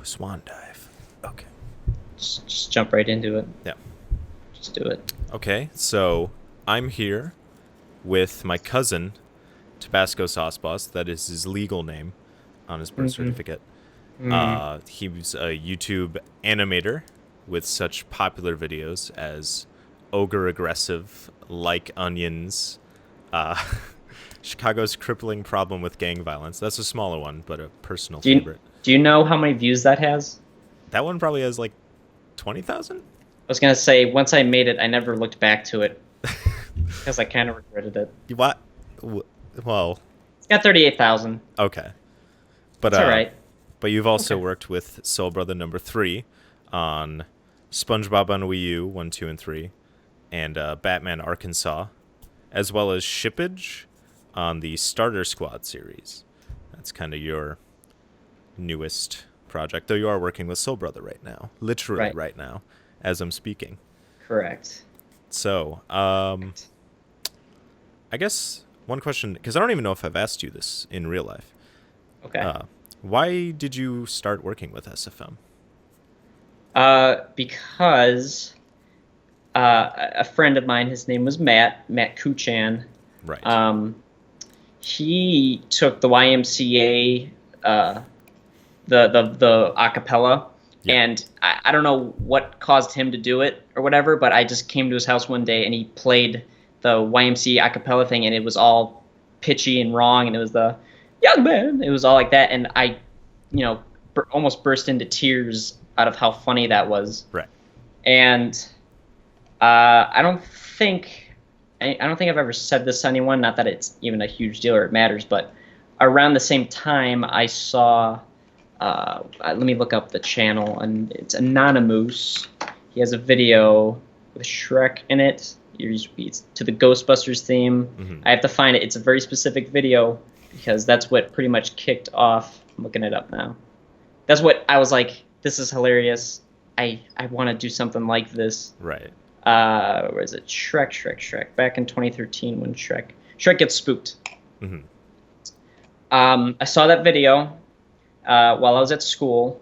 swan dive. Okay. Just jump right into it. Yeah. Just do it. Okay, so I'm here with my cousin, TabascoSauceBoss. That is his legal name on his birth Mm-hmm. certificate. Mm. He was a YouTube animator with such popular videos as Ogre Aggressive, Like Onions, uh, Chicago's Crippling Problem with Gang Violence. That's a smaller one, but a personal Do you favorite. do you know how many views that has? That one probably has like 20,000? I was gonna say once I made it, I never looked back to it because I kind of regretted it. What? Well, It's got 38,000. okay. But It's all right. but you've also Okay. worked with Soul Brother number 3 on SpongeBob on Wii U 1, 2, and 3, and Batman Arkansas, as well as Shippidge on the Starter Squad series. That's kind of your newest project, though you are working with Soul Brother right now, literally Right. right now, as I'm speaking. Correct. So, I guess one question, because I don't even know if I've asked you this in real life. Okay. Why did you start working with SFM? Because a friend of mine, his name was Matt Kuchan. Right. He took the YMCA, the acapella, Yeah. and I don't know what caused him to do it or whatever, but I just came to his house one day and he played the YMCA acapella thing, and it was all pitchy and wrong, and it was the young man. It was all like that, and I, almost burst into tears out of how funny that was. Right. And I don't think I've ever said this to anyone. Not that it's even a huge deal or it matters, but around the same time I saw. Let me look up the channel, and it's Anonymous. He has a video with Shrek in it. It's to the Ghostbusters theme. Mm-hmm. I have to find it. It's a very specific video because that's what pretty much kicked off. I'm looking it up now. That's what I was like. This is hilarious. I want to do something like this. Right. Where is it? Shrek. Back in 2013 when Shrek gets spooked. Mm-hmm. I saw that video while I was at school.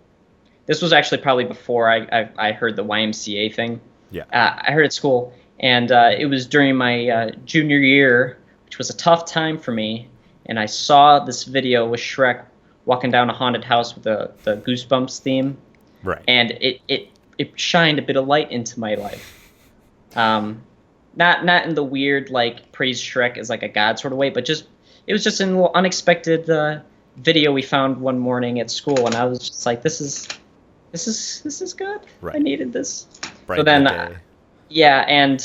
This was actually probably before I heard the YMCA thing. Yeah. I heard it at school, and it was during my junior year, which was a tough time for me. And I saw this video with Shrek walking down a haunted house with the Goosebumps theme. Right. And it shined a bit of light into my life. Not in the weird like praise Shrek as like a god sort of way, but it was just an unexpected video we found one morning at school, and I was just like, this is good. Right. I needed this. Bright So then, day. yeah, and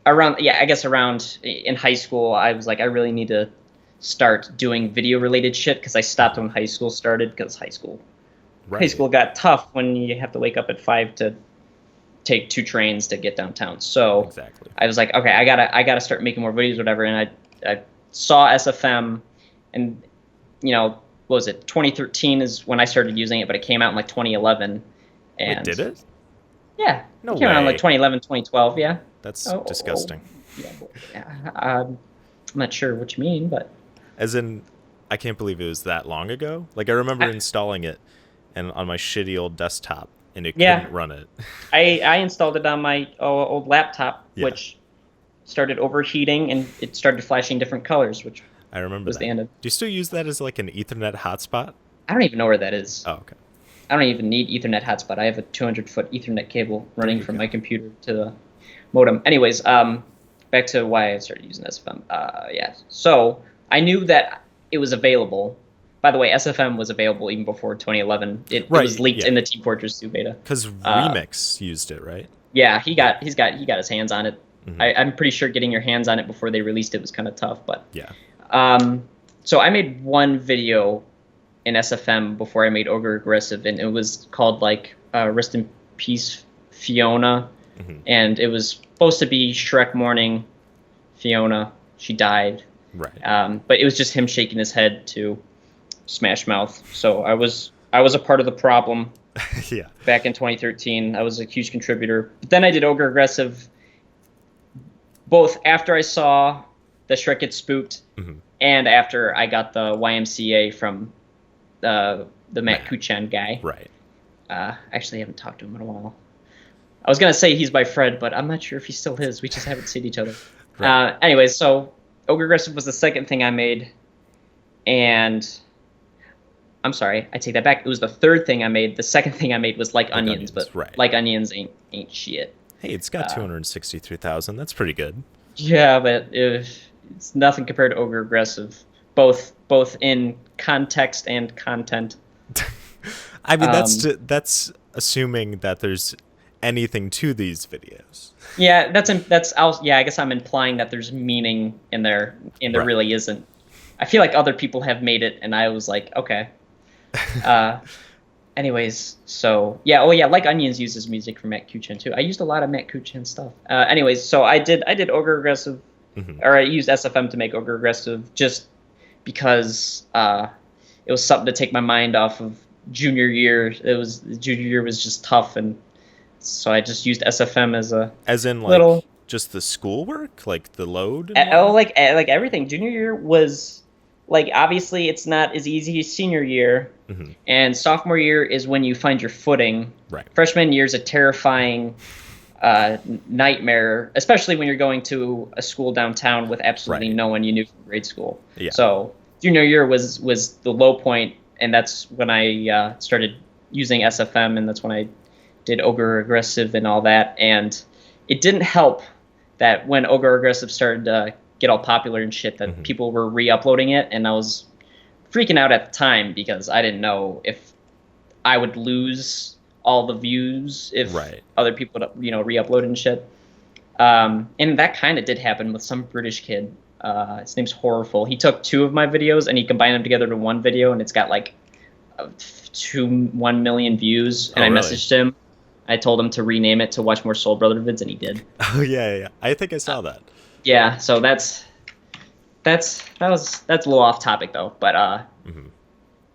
around in high school, I was like, I really need to start doing video related shit because I stopped when high school started because high school got tough when you have to wake up at 5 to take 2 trains to get downtown. So Exactly. I was like, okay, I gotta start making more videos, or whatever. And I saw SFM, and what was it? 2013 is when I started using it, but it came out in like 2011. And Wait, did it? Yeah, No it came out in way. like 2011, 2012. Yeah. That's Oh, disgusting. Yeah. I'm not sure what you mean, but As in, I can't believe it was that long ago. Like, I remember installing it and on my shitty old desktop, and it Yeah. couldn't run it. I installed it on my old laptop, Yeah. which started overheating and it started flashing different colors, which I remember was that. the end of. Do you still use that as like an Ethernet hotspot? I don't even know where that is. Oh, okay. I don't even need Ethernet hotspot. I have a 200-foot Ethernet cable running from my computer to the modem. Anyways, back to why I started using SFM. Yeah. So I knew that it was available. By the way, SFM was available even before 2011. It was leaked in the Team Fortress 2 beta. Because Remix used it, right? Yeah, he got his hands on it. Mm-hmm. I'm pretty sure getting your hands on it before they released it was kind of tough, but Yeah. So I made one video in SFM before I made Ogre Aggressive, and it was called like Rest in Peace Fiona, Mm-hmm. and it was supposed to be Shrek mourning Fiona. She died. Right. But it was just him shaking his head to Smash Mouth. So I was a part of the problem Yeah. back in 2013. I was a huge contributor. But then I did Ogre Aggressive both after I saw the Shrek get spooked Mm-hmm. and after I got the YMCA from the Matt Kuchen guy. Right. Actually, I haven't talked to him in a while. I was gonna say he's my friend, but I'm not sure if he still is. We just haven't seen each other. Right. Anyways, so Ogre Aggressive was the second thing I made, and I'm sorry, I take that back. It was the third thing I made. The second thing I made was Like Onions, but right. Like Onions ain't shit. Hey, it's got 263,000. That's pretty good. Yeah, but it's nothing compared to Ogre Aggressive, both in context and content. I mean, that's assuming that there's anything to these videos. Yeah, I guess I'm implying that there's meaning in there, and there really isn't. I feel like other people have made it, and I was like, okay. Anyways, so yeah, Like Onions uses music from Matt Kuchen too. I used a lot of Matt Kuchen stuff. Anyways, so I did Ogre Aggressive, or I used SFM to make Ogre Aggressive just because it was something to take my mind off of junior year. Junior year was just tough, and so I just used SFM as in like little just the schoolwork, like the load. Like everything. Junior year was like, obviously it's not as easy as senior year, and sophomore year is when you find your footing. Right. Freshman year is a terrifying nightmare, especially when you're going to a school downtown with absolutely no one you knew from grade school. Yeah. So junior year was the low point, and that's when I started using SFM, and that's when I did Ogre Aggressive and all that. And it didn't help that when Ogre Aggressive started to get all popular and shit, that people were re-uploading it, and I was freaking out at the time because I didn't know if I would lose all the views if other people would, re-upload and shit. And that kind of did happen with some British kid. His name's Horrorful. He took 2 of my videos and he combined them together to one video, and it's got like 1 million views. And I messaged him. I told him to rename it to Watch More Soul Brother vids, and he did. Oh yeah. I think I saw that. Yeah, so that's a little off topic though, but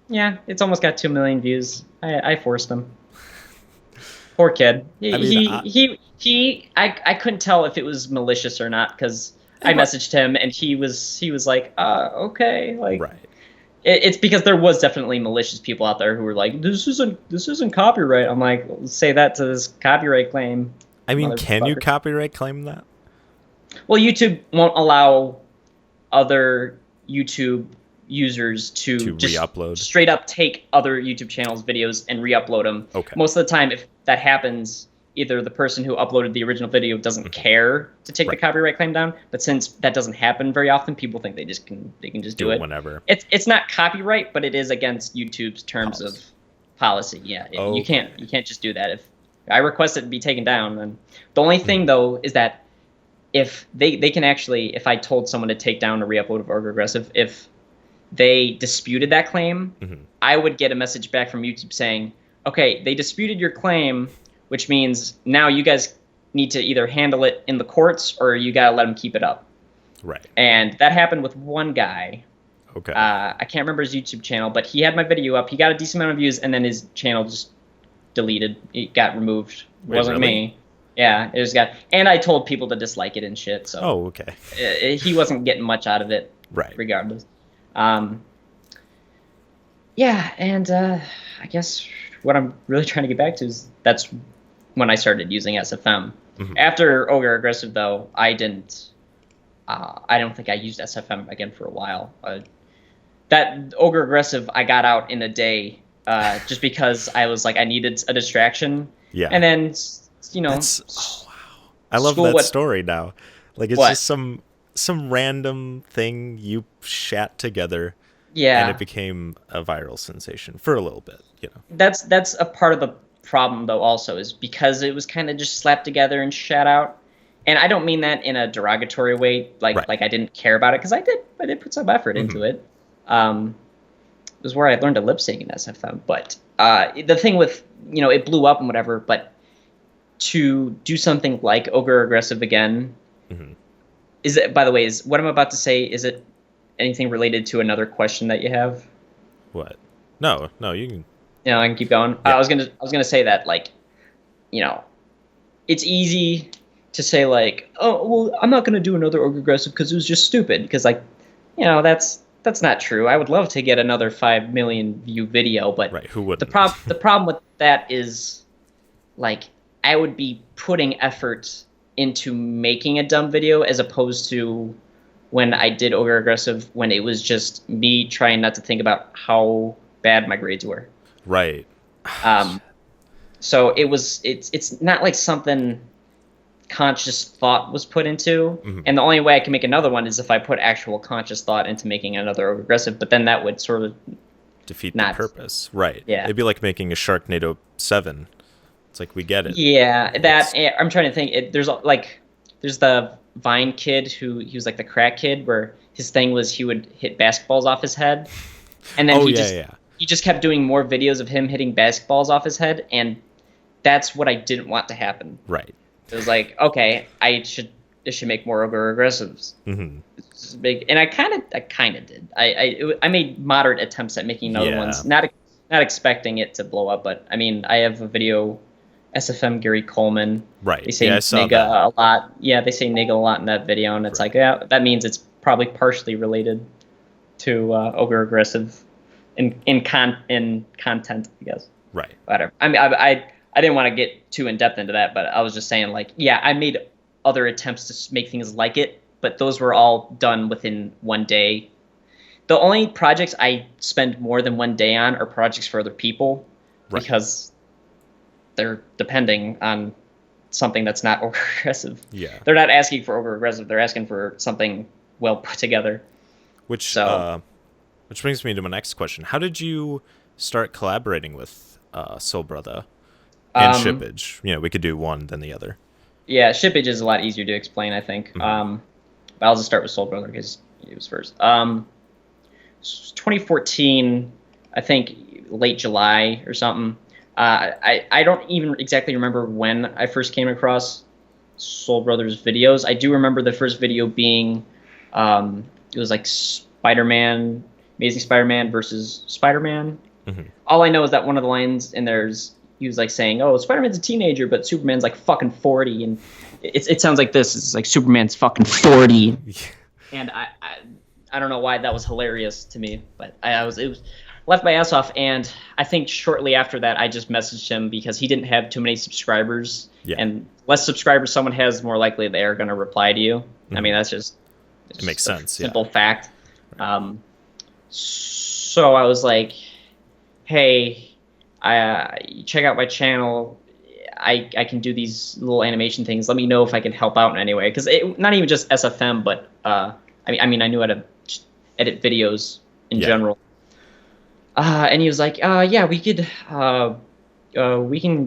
yeah, it's almost got 2 million views. I forced him. Poor kid. I couldn't tell if it was malicious or not, because I messaged him and he was like, okay, like. Right. It's because there was definitely malicious people out there who were like, this isn't copyright. I'm like, say that to this copyright claim. I mean, can you copyright claim that? Well, YouTube won't allow other YouTube users to just re-upload, straight up take other YouTube channels' videos and re-upload them. Okay. Most of the time, if that happens, either the person who uploaded the original video doesn't care to take the copyright claim down, but since that doesn't happen very often, people think they can just do it whenever. It's not copyright, but it is against YouTube's terms of policy. Yeah, you can't just do that. If I request it to be taken down, then the only thing though is that if they can actually, if I told someone to take down a re-upload of Ogre Aggressive, if they disputed that claim, I would get a message back from YouTube saying, okay, they disputed your claim, which means now you guys need to either handle it in the courts or you got to let them keep it up. Right. And that happened with one guy. Okay. I can't remember his YouTube channel, but he had my video up. He got a decent amount of views, and then his channel just deleted. It got removed. It wasn't me. Yeah, it just got. And I told people to dislike it and shit. So. Oh, okay. He wasn't getting much out of it. Right. Regardless. Yeah, and I guess what I'm really trying to get back to is that's when I started using SFM. After Ogre Aggressive, though, I didn't. I don't think I used SFM again for a while. That Ogre Aggressive I got out in a day, just because I was like, I needed a distraction. Yeah. And then wow, I love that story now. Like it's just some random thing you shat together. Yeah. And it became a viral sensation for a little bit. That's a part of the problem though. Also, is because it was kind of just slapped together and shat out. And I don't mean that in a derogatory way, like I didn't care about it, because I did put some effort into it. It was where I learned to lip sync in SFM. But the thing with, it blew up and whatever, but to do something like Ogre Aggressive again, is it, by the way, is what I'm about to say, is it anything related to another question that you have? What? No, you can. I can keep going. Yeah. I was gonna say that, like, it's easy to say like, oh well, I'm not gonna do another Ogre Aggressive because it was just stupid. Because like, that's that's not true. I would love to get another 5 million view video, but Right, who wouldn't? the problem with that is, like, I would be putting effort into making a dumb video as opposed to when I did Ogre Aggressive, when it was just me trying not to think about how bad my grades were. Right. So it's not like something conscious thought was put into, and the only way I can make another one is if I put actual conscious thought into making another Aggressive, but then that would sort of defeat the purpose. Right. Yeah. It'd be like making a Sharknado 7. It's like, we get it. Yeah, I'm trying to think. There's the Vine kid he was like the crack kid, where his thing was he would hit basketballs off his head, and then he just kept doing more videos of him hitting basketballs off his head, and that's what I didn't want to happen. Right. It was like, okay, I should make more Ogre Aggressives. It's big, and I kind of did. I made moderate attempts at making other ones, not expecting it to blow up, but I mean, I have a video. SFM Gary Coleman. Right. They say I saw nigga that. a lot. Yeah, they say nigga a lot in that video, and it's like, yeah, that means it's probably partially related to Ogre Aggressive in content, I guess. Right. Whatever. I mean, I didn't want to get too in depth into that, but I was just saying, like, yeah, I made other attempts to make things like it, but those were all done within one day. The only projects I spend more than one day on are projects for other people, because they're depending on something that's not Ogre Aggressive. Yeah. They're not asking for Ogre Aggressive. They're asking for something well put together. Which brings me to my next question. How did you start collaborating with Soul Brother and Shippidge? You know, we could do one then the other. Yeah, Shippidge is a lot easier to explain, I think. But I'll just start with Soul Brother because he was first. 2014, I think late July or something. I don't even exactly remember when I first came across Soul Brothers videos. I do remember the first video being, it was like Spider-Man, Amazing Spider-Man versus Spider-Man. All I know is that one of the lines in there's, he was like saying, oh, Spider-Man's a teenager, but Superman's like fucking 40. And it sounds like this. It's like Superman's fucking 40. And I don't know why that was hilarious to me, but it was left my ass off, and I think shortly after that I just messaged him because he didn't have too many subscribers, and less subscribers someone has, more likely they are going to reply to you. I mean, that's just it makes sense. Simple fact. So I was like, hey, check out my channel. I can do these little animation things. Let me know if I can help out in any way, because not even just SFM, but I mean I knew how to edit videos in general. And he was like, yeah, we can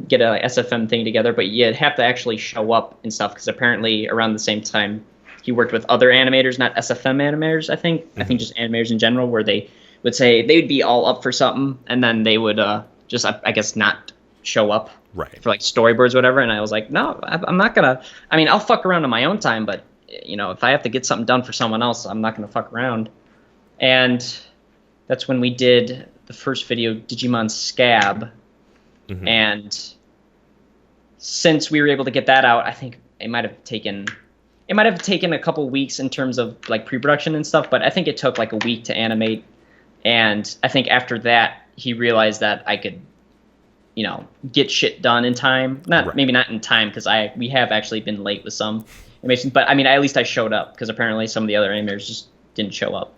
get a SFM thing together, but you'd have to actually show up and stuff, because apparently around the same time he worked with other animators, not SFM animators, I think. I think just animators in general, where they would say they would be all up for something, and then they would just, I guess, not show up for like storyboards or whatever. And I was like, no, I'm not going to. I mean, I'll fuck around on my own time, but, you know, if I have to get something done for someone else, I'm not going to fuck around. And that's when we did the first video, Digimon Scab, and since we were able to get that out, I think it might have taken a couple weeks in terms of like pre-production and stuff, but I think it took like a week to animate, and I think after that he realized that I could, you know, get shit done in time. Maybe not in time, because we have actually been late with some animations, but I mean, at least I showed up, because apparently some of the other animators just didn't show up.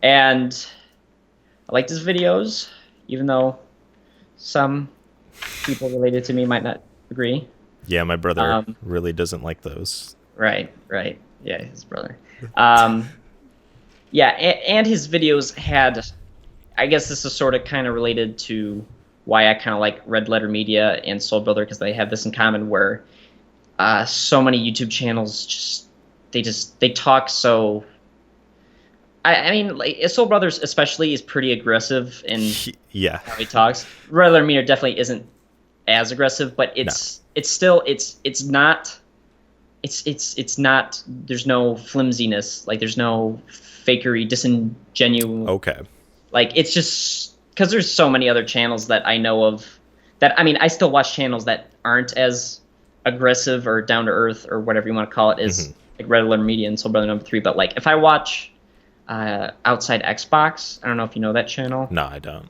And I liked his videos, even though some people related to me might not agree. Yeah, my brother really doesn't like those. Right. Yeah, his brother. Yeah, and his videos had, I guess this is sort of kind of related to why I kind of like Red Letter Media and Soul Brother, because they have this in common, where so many YouTube channels they talk so. I mean, like, Soul Brothers especially is pretty aggressive in how he talks. Red Letter Media definitely isn't as aggressive, but it's not. There's no flimsiness. Like, there's no fakery, disingenuous. Okay. Like, it's just because there's so many other channels that I know of that, I mean, I still watch channels that aren't as aggressive or down to earth or whatever you want to call it as like Red Letter Media and Soul Brother number 3. But like, if I watch Outside Xbox. I don't know if you know that channel. No, I don't.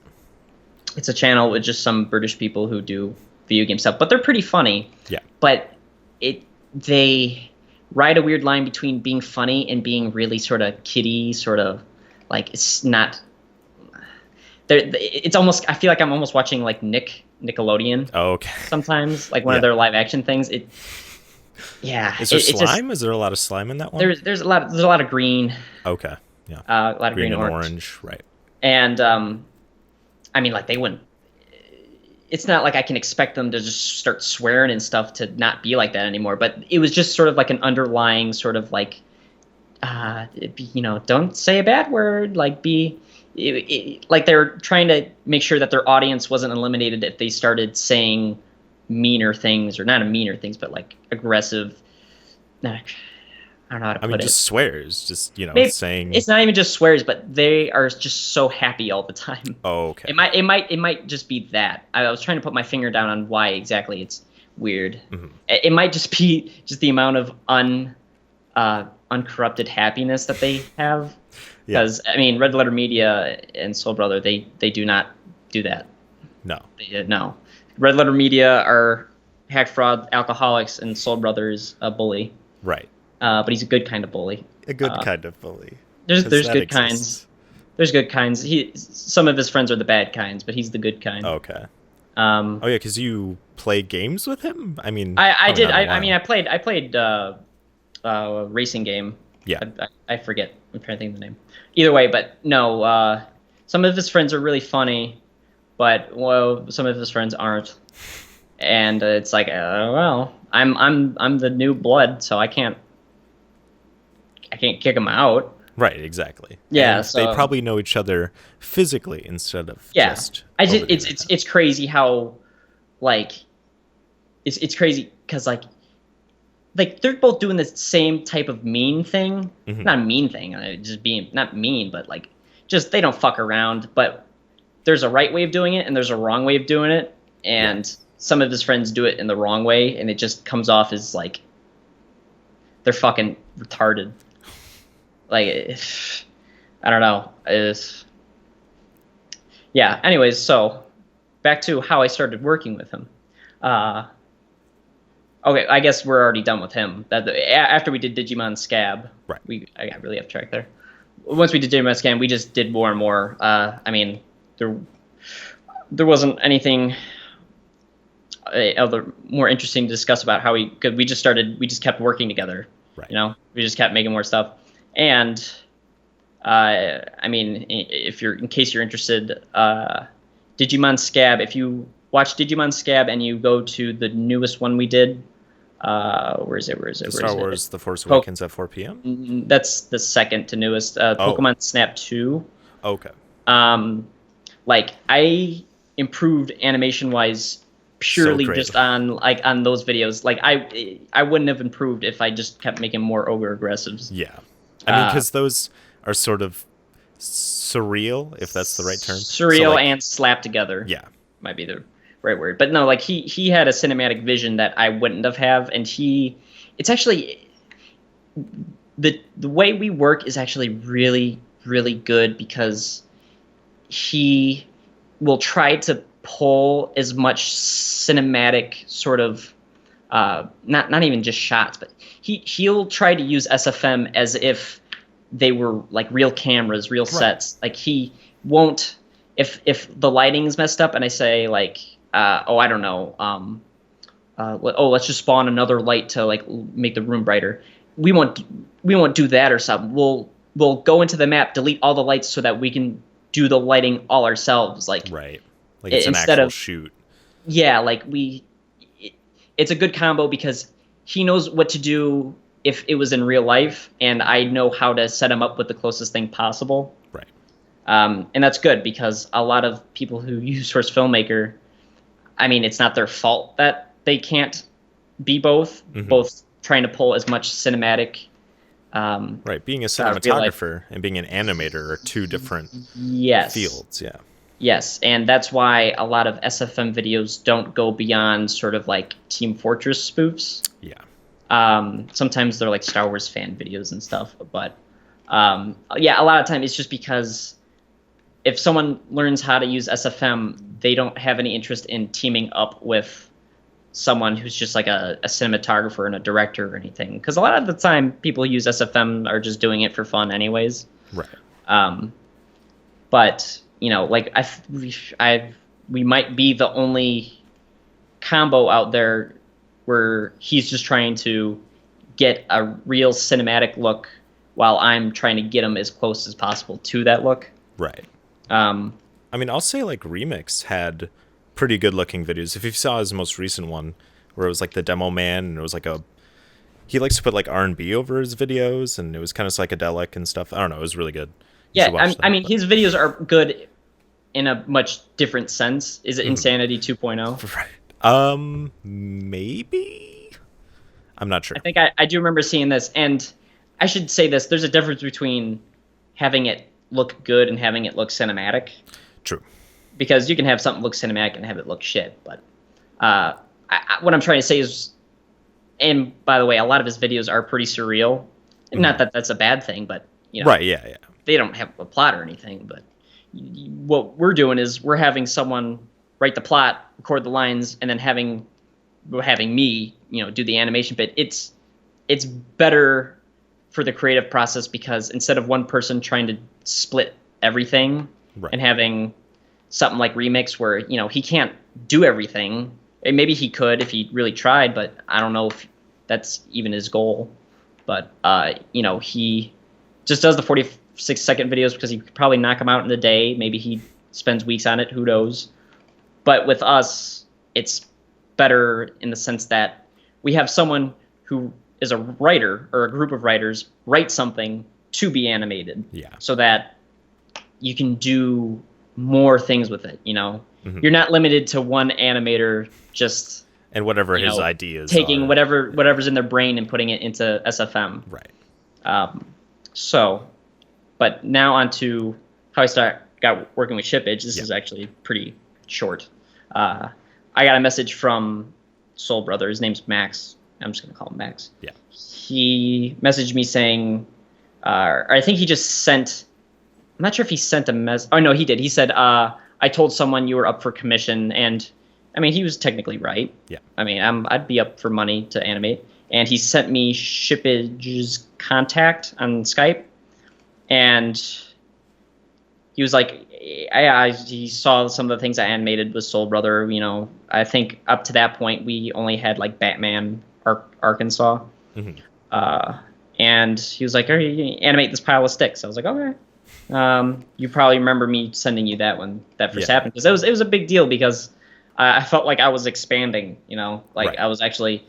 It's a channel with just some British people who do video game stuff, but they're pretty funny. Yeah. But they ride a weird line between being funny and being really sort of kiddie, sort of like it's not. It's almost. I feel like I'm almost watching like Nickelodeon. Oh, okay. Sometimes, like one of their live action things. Yeah. Is there slime? Is there a lot of slime in that one? There's a lot of green. Okay. Yeah. A lot of green and and orange. Right. And I mean, like they wouldn't. It's not like I can expect them to just start swearing and stuff to not be like that anymore. But it was just sort of like an underlying sort of like, don't say a bad word. Like like they're trying to make sure that their audience wasn't eliminated if they started saying meaner things, or not meaner things, but like aggressive. I don't know how to put it. Just swears, just saying. It's not even just swears, but they are just so happy all the time. Oh, okay. It might just be that. I was trying to put my finger down on why exactly it's weird. Mm-hmm. It might just be just the amount of uncorrupted happiness that they have. Because I mean, Red Letter Media and Soul Brother, they do not do that. No. No. Red Letter Media are hack fraud alcoholics, and Soul Brother is a bully. Right. But he's a good kind of bully. A good kind of bully. There's good kinds. There's good kinds. Some of his friends are the bad kinds, but he's the good kind. Okay. Oh yeah, because you play games with him. I mean, I did. I played a racing game. Yeah. I forget. I'm trying to think of the name. Either way, but no. Some of his friends are really funny, but some of his friends aren't. And it's like, well, I'm the new blood, so I can't kick them out. Right, exactly. Yeah, and so they probably know each other physically instead of just. It's crazy how, like, it's crazy because like they're both doing the same type of mean thing. Mm-hmm. Not a mean thing, just being not mean, but like just they don't fuck around. But there's a right way of doing it and there's a wrong way of doing it, and some of his friends do it in the wrong way, and it just comes off as like they're fucking retarded. Like, I don't know. Anyways, so back to how I started working with him. Okay, I guess we're already done with him. After we did Digimon Scab, right? I got really off track there. Once we did Digimon Scab, we just did more and more. I mean, there wasn't anything other more interesting to discuss about how because we just kept working together. Right. We just kept making more stuff. And I mean, in case you're interested, Digimon Scab. If you watch Digimon Scab and you go to the newest one we did, where is it? Star Wars: The Force Awakens at 4 p.m. That's the second to newest. Pokemon Snap 2. Okay. Like I improved animation wise purely just on those videos. Like I wouldn't have improved if I just kept making more ogre aggressives. Yeah. I mean, because those are sort of surreal, if that's the right term. Surreal and slapped together. Yeah. Might be the right word. But no, like he had a cinematic vision that I wouldn't have, and it's actually the way we work is actually really, really good because he will try to pull as much cinematic sort of not even just shots, but he'll try to use SFM as if they were like real cameras, real sets. Like he won't if the lighting's messed up and I say like I don't know let's just spawn another light to like make the room brighter. We won't do that or something. We'll go into the map, delete all the lights so that we can do the lighting all ourselves. Like right. Like it's instead an actual shoot. Yeah, like it's a good combo because he knows what to do if it was in real life, and I know how to set him up with the closest thing possible. Right. And that's good because a lot of people who use Source Filmmaker, I mean, it's not their fault that they can't be both trying to pull as much cinematic. Right. Being a cinematographer and being an animator are two different fields. Yeah. Yes, and that's why a lot of SFM videos don't go beyond sort of like Team Fortress spoofs. Yeah. Sometimes they're like Star Wars fan videos and stuff, but Yeah, a lot of time it's just because if someone learns how to use SFM, they don't have any interest in teaming up with someone who's just like a cinematographer and a director or anything. Because a lot of the time, people who use SFM are just doing it for fun, anyways. Right. But like we might be the only combo out there where he's just trying to get a real cinematic look while I'm trying to get him as close as possible to that look. Right. I mean, I'll say like Remix had pretty good looking videos. If you saw his most recent one, where it was like the Demo Man, and it was like he likes to put like R&B over his videos, and it was kind of psychedelic and stuff. I don't know, it was really good. Yeah, I mean, his videos are good in a much different sense. Is it Insanity 2.0? Right. Maybe. I'm not sure. I think I do remember seeing this, and I should say this: there's a difference between having it look good and having it look cinematic. True. Because you can have something look cinematic and have it look shit. But what I'm trying to say is, and by the way, a lot of his videos are pretty surreal. Not that that's a bad thing, but right, yeah. They don't have a plot or anything. But what we're doing is we're having someone write the plot, record the lines, and then having me, do the animation bit. It's better for the creative process because instead of one person trying to split everything and having something like Remix where, he can't do everything. And maybe he could if he really tried, but I don't know if that's even his goal. But, he just does the 46-second videos because he could probably knock them out in a day. Maybe he spends weeks on it. Who knows? But with us, it's better in the sense that we have someone who is a writer or a group of writers write something to be animated. Yeah. So that you can do more things with it, You're not limited to one animator just and whatever his ideas taking are. whatever's in their brain and putting it into SFM. Right. But now on to how I got working with Shippidge. This is actually pretty short. I got a message from Soul Brother. His name's Max. I'm just going to call him Max. Yeah. He messaged me saying, or I think he just sent, I'm not sure if he sent a message. Oh, no, he did. He said, I told someone you were up for commission. And, I mean, he was technically right. Yeah. I mean, I'd be up for money to animate. And he sent me Shippidge's contact on Skype. And he was like, he saw some of the things I animated with Soul Brother. I think up to that point, we only had like Batman Arkansas. And he was like, "Are you animate this pile of sticks?" I was like, "Okay." You probably remember me sending you that when that first happened because it was a big deal because I felt like I was expanding. I was actually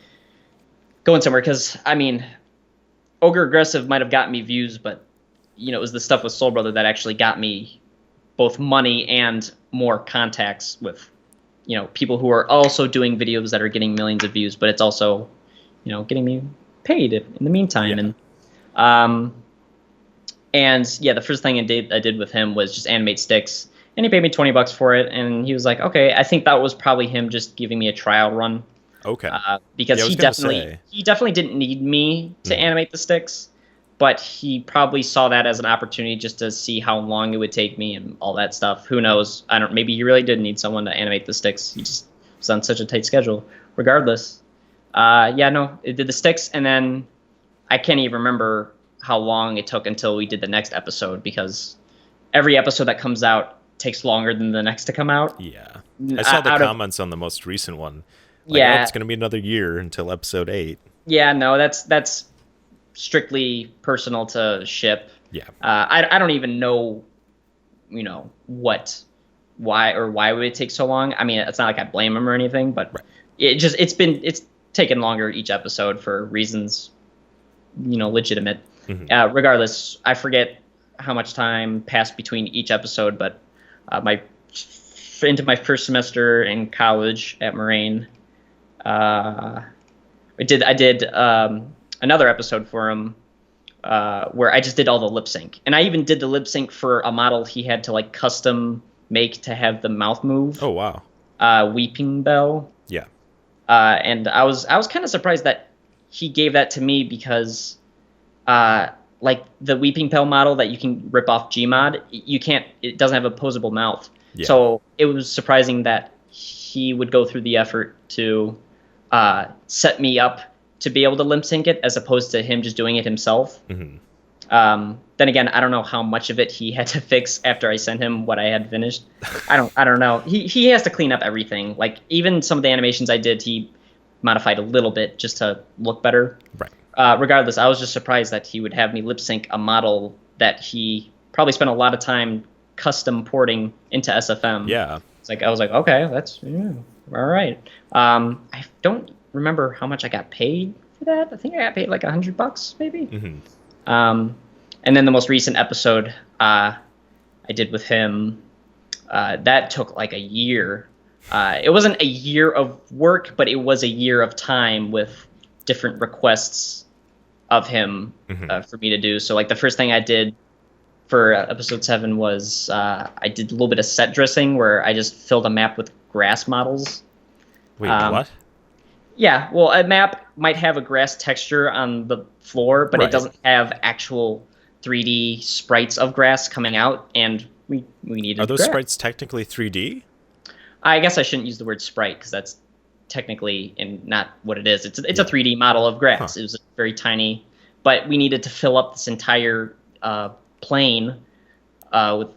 going somewhere because I mean, Ogre Aggressive might have gotten me views, but it was the stuff with Soul Brother that actually got me both money and more contacts with people who are also doing videos that are getting millions of views, but it's also getting me paid in the meantime. And the first thing I did with him was just animate sticks, and he paid me $20 for it, and he was like, okay. I think that was probably him just giving me a trial run. Okay. Because he definitely didn't need me to animate the sticks, but he probably saw that as an opportunity just to see how long it would take me and all that stuff. Who knows? Maybe he really did need someone to animate the sticks. He just was on such a tight schedule. Regardless, it did the sticks, and then I can't even remember how long it took until we did the next episode because every episode that comes out takes longer than the next to come out. Yeah. I saw the comments on the most recent one. It's going to be another year until episode 8. Yeah, no, that's strictly personal to Ship. Yeah. I don't even know, why would it take so long? I mean, it's not like I blame him or anything, but it's taken longer each episode for reasons, legitimate. Regardless, I forget how much time passed between each episode, but into my first semester in college at Moraine, I did another episode for him where I just did all the lip sync, and I even did the lip sync for a model he had to like custom make to have the mouth move. Oh wow. Weeping Bell. Yeah. And I was kind of surprised that he gave that to me because like the Weeping Pale model that you can rip off Gmod, you can't. It doesn't have opposable mouth. Yeah. So it was surprising that he would go through the effort to set me up to be able to lip sync it, as opposed to him just doing it himself. Mm-hmm. Then again, I don't know how much of it he had to fix after I sent him what I had finished. I don't know. He has to clean up everything. Like even some of the animations I did, he modified a little bit just to look better. Right. Regardless, I was just surprised that he would have me lip sync a model that he probably spent a lot of time custom porting into SFM. Yeah. It's like I was like, okay, that's all right. I don't remember how much I got paid for that. I think I got paid like $100 maybe. Mm-hmm. And then the most recent episode I did with him, that took like a year. It wasn't a year of work, but it was a year of time with different requests of him for me to do. So like the first thing I did for episode 7 was I did a little bit of set dressing where I just filled a map with grass models. Wait, what? Yeah, well, a map might have a grass texture on the floor, but Right. it doesn't have actual 3D sprites of grass coming out, and we needed Are those grass. sprites technically 3D? I guess I shouldn't use the word sprite because that's technically not what it is. It's a 3D model of grass. Huh. It was very tiny, but we needed to fill up this entire plane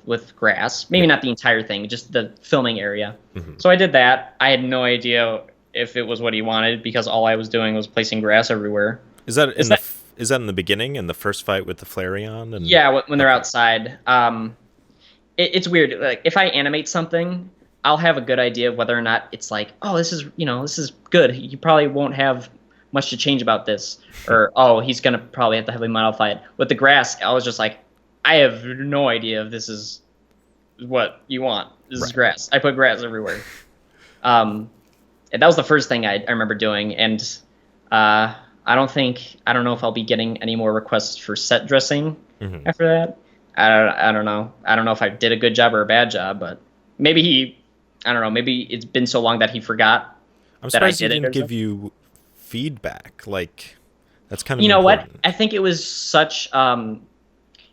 with grass. Maybe not the entire thing, just the filming area. Mm-hmm. So I did that. I had no idea if it was what he wanted because all I was doing was placing grass everywhere. Is that in the beginning, in the first fight with the Flareon? And... Yeah, when they're outside. It's weird. Like if I animate something, I'll have a good idea of whether or not it's like, oh, this is good. You probably won't have much to change about this, or oh, he's gonna probably have to heavily modify it. With the grass, I was just like, I have no idea if this is what you want. This is grass. I put grass everywhere. And that was the first thing I remember doing, and I don't know if I'll be getting any more requests for set dressing after that. I don't know. I don't know if I did a good job or a bad job, but maybe I don't know. Maybe it's been so long that he forgot. I'm that I surprised he did it didn't or give something. you feedback. Like, that's kind of You know important. what? I think it was such.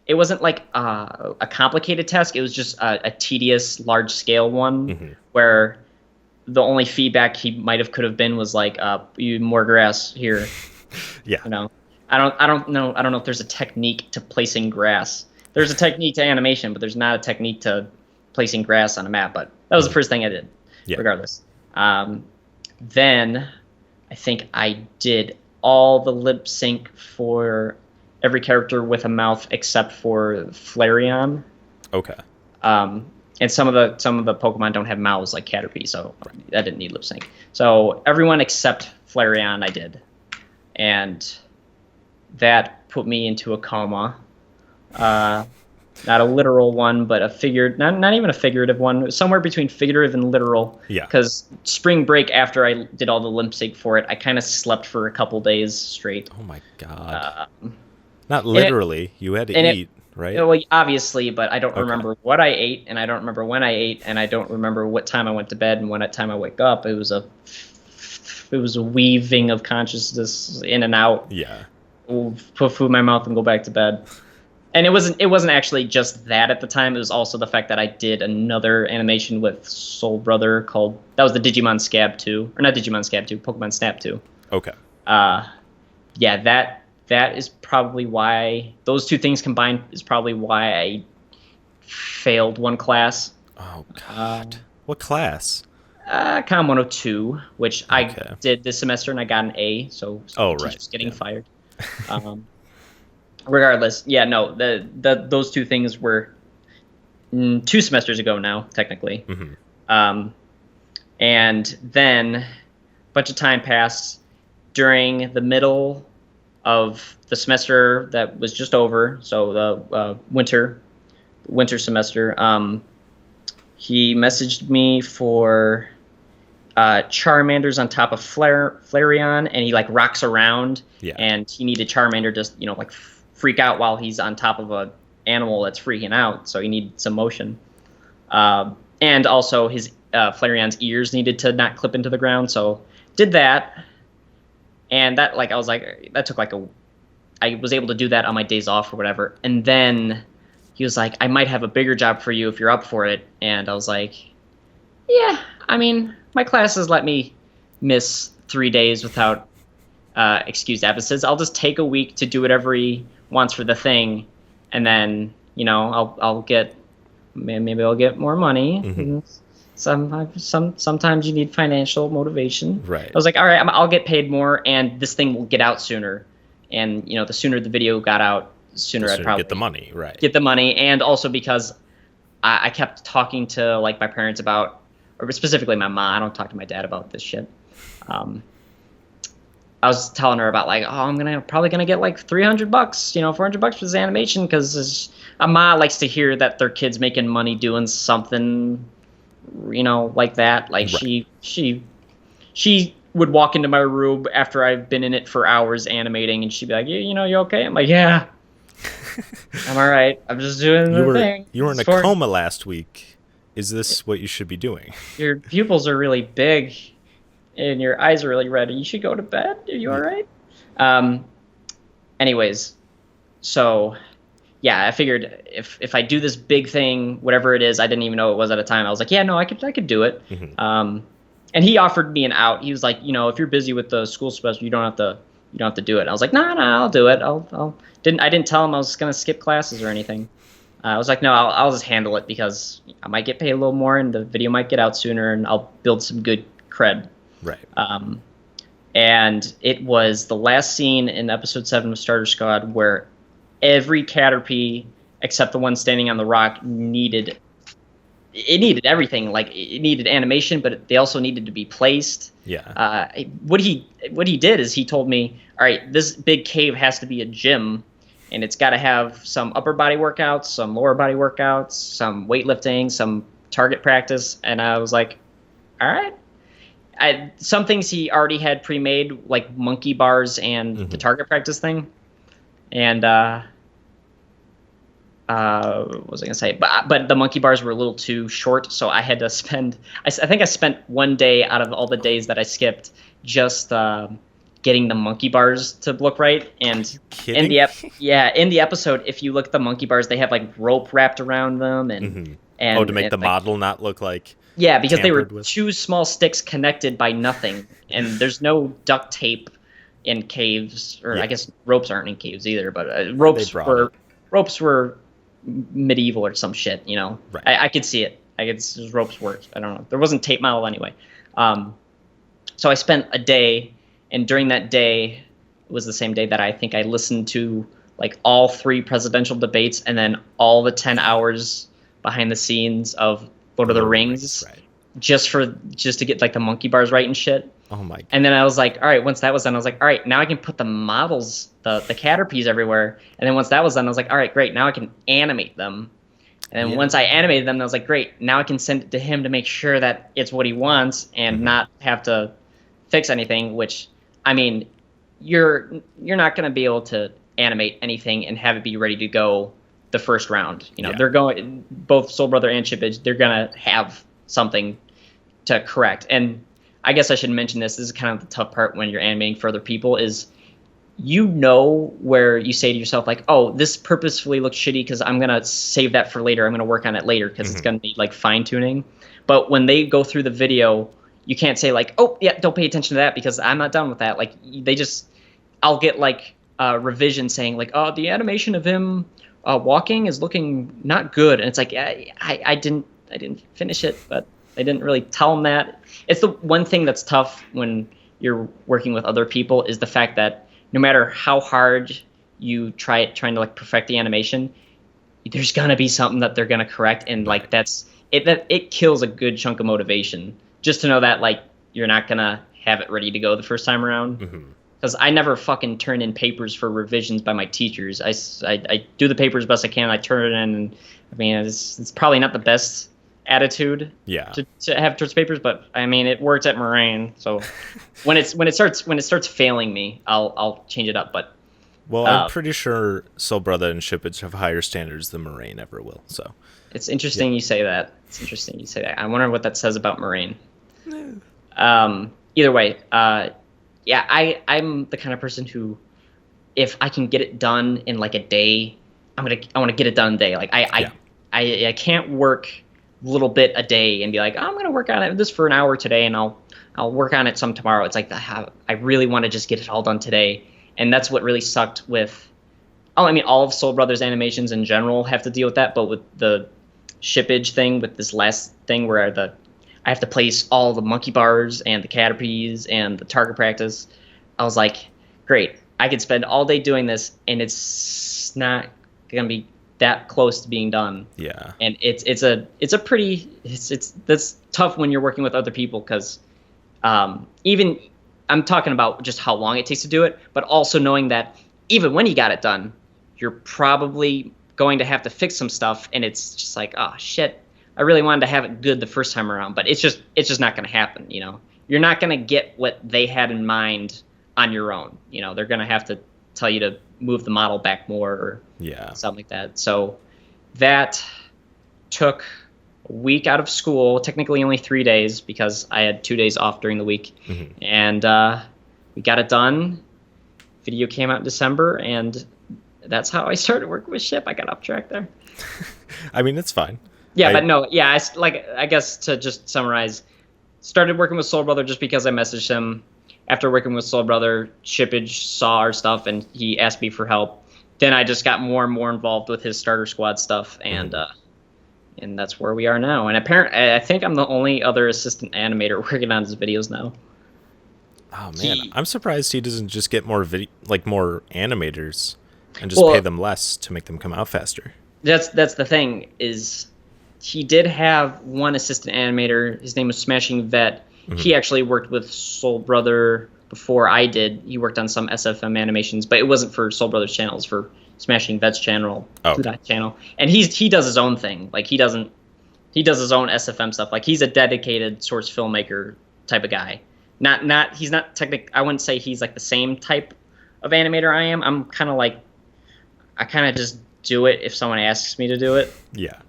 It wasn't like a complicated task. It was just a tedious, large-scale one where the only feedback he could have been was like, "You more grass here." Yeah. You know, I don't know. I don't know if there's a technique to placing grass. There's a technique to animation, but there's not a technique to placing grass on a map. But that was the first thing I did. Yeah. Regardless, then I think I did all the lip sync for every character with a mouth except for Flareon. Okay. And some of the Pokemon don't have mouths like Caterpie, so that didn't need lip sync. So everyone except Flareon I did, and that put me into a coma. Not a literal one, but not even a figurative one. Somewhere between figurative and literal. Yeah. Because spring break, after I did all the lip sync for it, I kind of slept for a couple days straight. Oh my god. Not literally. You had to eat, right? Well, obviously, but I don't remember what I ate, and I don't remember when I ate, and I don't remember what time I went to bed and what time I wake up. It was a weaving of consciousness in and out. Yeah. Put food in my mouth and go back to bed. And it wasn't actually just that at the time. It was also the fact that I did another animation with Soul Brother that was the Digimon Scab 2, or not Digimon Scab 2, Pokemon Snap 2. Okay. Yeah, that is probably why those two things combined is probably why I failed one class. Oh god. What class? Com 102, which I did this semester and I got an A, so teachers getting fired. Regardless, yeah, no, those two things were 2 semesters ago now, technically. And then a bunch of time passed during the middle of the semester that was just over, so the winter semester. He messaged me for Charmander's on top of Flareon, and he like rocks around, and he needed Charmander to like freak out while he's on top of a animal that's freaking out, so he needed some motion. And also his Flareon's ears needed to not clip into the ground, so did that. And that, like, I was like, that took like I was able to do that on my days off or whatever. And then he was like, I might have a bigger job for you if you're up for it. And I was like, yeah, I mean, my classes let me miss 3 days without excused absences. I'll just take a week to do whatever he wants for the thing, and then I'll get maybe I'll get more money. Mm-hmm. Sometimes you need financial motivation. Right. I was like, all right, I'll get paid more, and this thing will get out sooner. And the sooner the video got out, the sooner I'd probably get the money. Right. Get the money, and also because I kept talking to like my parents about, or specifically my mom. I don't talk to my dad about this shit. I was telling her about like, oh, I'm probably gonna get like $300, $400 for this animation, because a mom likes to hear that their kid's making money doing something, like that. Like right. she would walk into my room after I've been in it for hours animating, and she'd be like, you okay? I'm like, yeah, I'm all right. I'm just doing the thing. You were in a coma last week. Is this what you should be doing? Your pupils are really big, and your eyes are really red. You should go to bed. Are you all right? Anyways, so yeah, I figured if I do this big thing, whatever it is, I didn't even know it was at the time. I was like, yeah, no, I could do it. Mm-hmm. And he offered me an out. He was like, if you're busy with the school special, you don't have to do it. I was like, no, I'll do it. I didn't tell him I was gonna skip classes or anything. I was like, no, I'll just handle it, because I might get paid a little more, and the video might get out sooner, and I'll build some good cred. Right. And it was the last scene in episode 7 of Starter Squad where every Caterpie except the one standing on the rock needed everything. Like, it needed animation, but they also needed to be placed. Yeah. What he did is he told me, all right, this big cave has to be a gym, and it's got to have some upper body workouts, some lower body workouts, some weightlifting, some target practice. And I was like, all right. Some things he already had pre-made, like monkey bars and the target practice thing. And what was I gonna say? But the monkey bars were a little too short, so I had to spend. I think I spent one day out of all the days that I skipped just getting the monkey bars to look right. And in the episode, if you look at the monkey bars, they have like rope wrapped around them, and to make the model not look like. Yeah, because they were two small sticks connected by nothing, and there's no duct tape in caves, or I guess ropes aren't in caves either. But ropes were medieval or some shit, Right. I could see it. Ropes worked. I don't know. There wasn't tape model anyway. So I spent a day, and during that day, it was the same day that I think I listened to like all 3 presidential debates, and then all the 10 hours behind the scenes of Lord of the Rings, right. just to get like the monkey bars right and shit. Oh my God. And then I was like, all right, once that was done, I was like, all right, now I can put the models, the Caterpies everywhere. And then once that was done, I was like, all right, great, now I can animate them. And then once I animated them, I was like, great, now I can send it to him to make sure that it's what he wants and not have to fix anything, which, I mean, you're not going to be able to animate anything and have it be ready to go the first round. They're going, both Soul Brother and Shippidge, they're gonna have something to correct. And I guess I should mention this is kind of the tough part when you're animating for other people, is where you say to yourself like, oh, this purposefully looks shitty because I'm gonna save that for later, I'm gonna work on it later because it's gonna need like fine-tuning. But when they go through the video, you can't say like, oh yeah, don't pay attention to that because I'm not done with that. Like I'll get like a revision saying like, oh, the animation of him walking is looking not good, and it's like I didn't finish it, but I didn't really tell them that. It's the one thing that's tough when you're working with other people, is the fact that no matter how hard you trying to like perfect the animation, there's gonna be something that they're gonna correct, and like that's it. That it kills a good chunk of motivation just to know that like you're not gonna have it ready to go the first time around. Because I never fucking turn in papers for revisions by my teachers. I do the papers best I can. I turn it in, and I mean it's probably not the best attitude to have towards papers, but I mean it worked at Moraine. So when it starts failing me, I'll change it up. But I'm pretty sure Soul Brother and Shippidge have higher standards than Moraine ever will. So it's interesting you say that. I wonder what that says about Moraine. Either way. Yeah, I'm the kind of person who if I can get it done in like a day, I want to get it done in a day. Like Yeah. I can't work a little bit a day and be like, oh, I'm gonna work on it this for an hour today, and I'll work on it some tomorrow. It's like I really want to just get it all done today, and that's what really sucked with. Oh, I mean, all of Soul Brothers animations in general have to deal with that, but with the shippage thing, with this last thing where I have to place all the monkey bars and the caterpies and the target practice, I was like, great, I could spend all day doing this, and it's not gonna be that close to being done. Yeah. And it's a pretty that's tough when you're working with other people, because even I'm talking about just how long it takes to do it, but also knowing that even when you got it done, you're probably going to have to fix some stuff, and it's just like, oh shit, I really wanted to have it good the first time around, but it's just not going to happen. You're not going to get what they had in mind on your own. They're going to have to tell you to move the model back more or something like that. So that took a week out of school, technically only 3 days because I had 2 days off during the week. Mm-hmm. And we got it done. Video came out in December, and that's how I started working with Ship. I got off track there. I mean, it's fine. Yeah, but no, yeah, I guess to just summarize, started working with Soul Brother just because I messaged him. After working with Soul Brother, Shippidge saw our stuff and he asked me for help. Then I just got more and more involved with his starter squad stuff, and that's where we are now. And apparently, I think I'm the only other assistant animator working on his videos now. Oh man, I'm surprised he doesn't just get more more animators and just pay them less to make them come out faster. That's the thing, is he did have one assistant animator. His name was Smashing Vet. Mm-hmm. He actually worked with Soul Brother before I did. He worked on some SFM animations, but it wasn't for Soul Brother's channel. It was for Smashing Vet's channel. Channel. And he does his own thing. Like he does his own SFM stuff. Like he's a dedicated source filmmaker type of guy. He's not I wouldn't say he's like the same type of animator I am. I'm kind of like, I kind of just do it if someone asks me to do it. Yeah.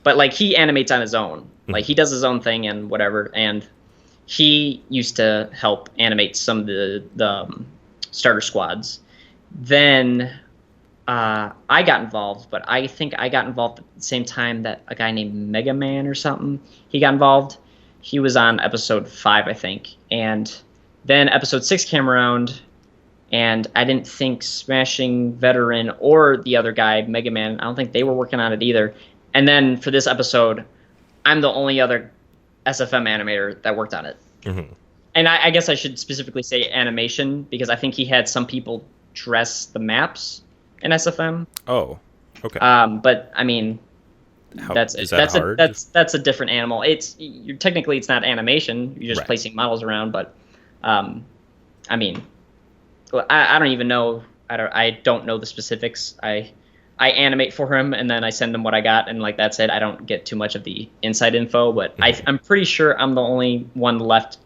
But like he animates on his own. Like he does his own thing and whatever. And he used to help animate some of the starter squads. Then I got involved, but I think I got involved at the same time that a guy named Mega Man or something, he got involved. He was on episode 5, I think. And then episode 6 came around, and I didn't think Smashing Veteran or the other guy, Mega Man, I don't think they were working on it either. And then for this episode, I'm the only other SFM animator that worked on it. Mm-hmm. And I guess I should specifically say animation, because I think he had some people dress the maps in SFM. Oh, okay. But I mean, that's hard? That's a different animal. Technically it's not animation. You're just placing models around. But I mean, I don't even know. I don't know the specifics. I animate for him, and then I send him what I got, and like that's it. I don't get too much of the inside info, but I'm pretty sure I'm the only one left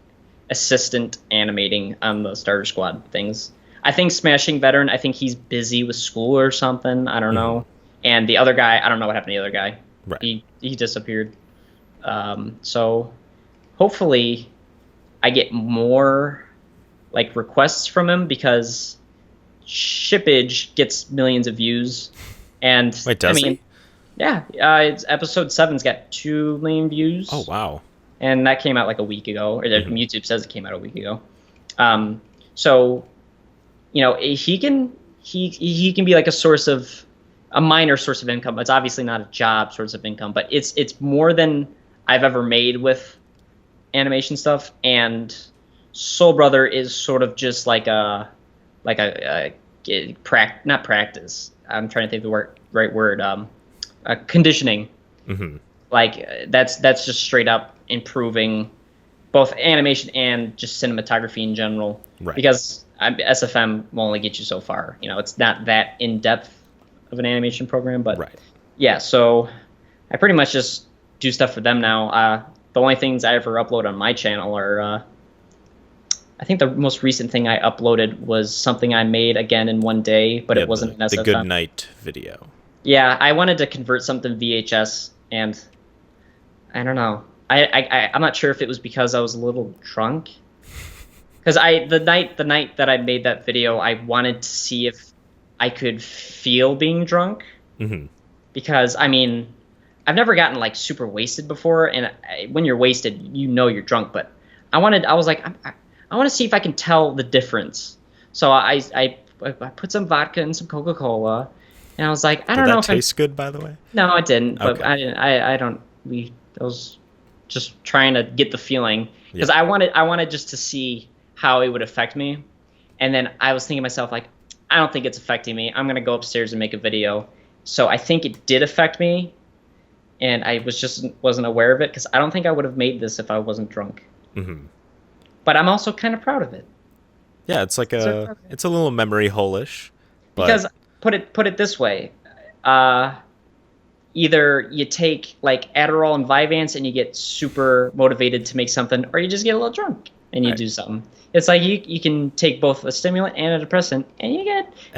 assistant animating on the starter squad things. I think Smashing Veteran, I think he's busy with school or something. I don't know. And the other guy, I don't know what happened to the other guy. Right. He disappeared. So hopefully I get more like requests from him, because Shippidge gets millions of views. And wait, does he? Yeah, it's episode 7's got 2 million views. Oh wow! And that came out like a week ago, or YouTube says it came out a week ago. So, he can be like a minor source of income. It's obviously not a job source of income, but it's more than I've ever made with animation stuff. And Soul Brother is sort of just like not practice. I'm trying to think of the right word. Conditioning. Mm-hmm. Like that's just straight up improving both animation and just cinematography in general. Right. Because SFM will only get you so far. It's not that in depth of an animation program, but yeah. So I pretty much just do stuff for them now. The only things I ever upload on my channel are. I think the most recent thing I uploaded was something I made again in one day, but it wasn't an SFM. The Good Night video. Yeah, I wanted to convert something VHS, and I don't know. I'm not sure if it was because I was a little drunk. Because the night that I made that video, I wanted to see if I could feel being drunk. Mm-hmm. Because I mean, I've never gotten like super wasted before, and when you're wasted, you know you're drunk. But I was like, I want to see if I can tell the difference. So I put some vodka and some Coca-Cola, and I was like, I Did don't know that if I'm. taste good, by the way? No, it didn't. But Okay. I didn't. I don't. I was just trying to get the feeling because Yeah. I wanted just to see how it would affect me, and then I was thinking to myself like, I don't think it's affecting me. I'm gonna go upstairs and make a video. So I think it did affect me, and I wasn't aware of it because I don't think I would have made this if I wasn't drunk. Mm-hmm. But I'm also kind of proud of it. Yeah, it's like So- it's a little memory hole-ish, but because put it this way, uh, either you take like Adderall and Vyvanse and you get super motivated to make something, or you just get a little drunk and you Right. do something. It's like you can take both a stimulant and a depressant, and you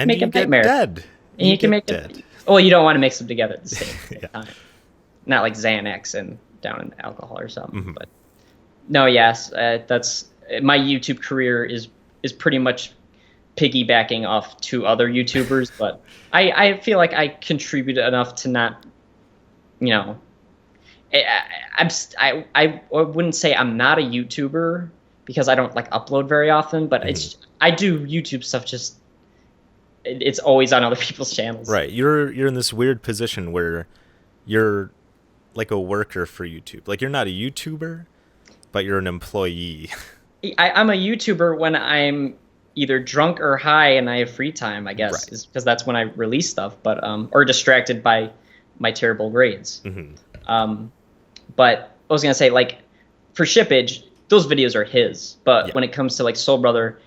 make you a get nightmare. dead. And you can get make dead. it. Oh, you don't want to mix them together at the same Yeah. time. Not like Xanax and down in alcohol or something. Mhm. But no, yes, that's my YouTube career is pretty much piggybacking off two other YouTubers. But I feel like I contribute enough to not, you know, I wouldn't say I'm not a YouTuber because I don't like upload very often. But I do YouTube stuff just. It's always on other people's channels. Right. You're in this weird position where you're like a worker for YouTube. Like you're not a YouTuber, but you're an employee. I'm a YouTuber when I'm either drunk or high and I have free time, I guess, Right. because that's when I release stuff. But or distracted by my terrible grades. Mm-hmm. But I was gonna say, like, for Shippidge, those videos are his. But Yeah. when it comes to like Soul Brother,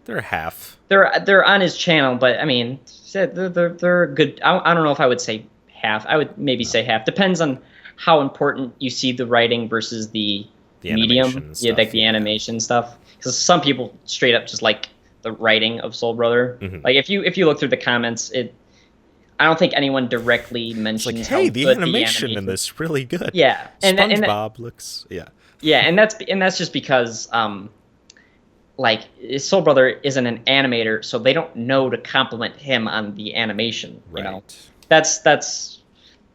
They're half. they're on his channel. But I mean, they're good. I don't know if I would say half. I would maybe say half. Depends on how important you see the writing versus the medium. animation Yeah, like stuff, the animation stuff. Because some people straight up just like the writing of Soul Brother. Mhm. Like if you look through the comments, I don't think anyone directly It's mentions like, how hey, the good animation in this really good. Yeah, and SpongeBob looks. Yeah. yeah, and that's just because like Soul Brother isn't an animator, so they don't know to compliment him on the animation. Right. You know, that's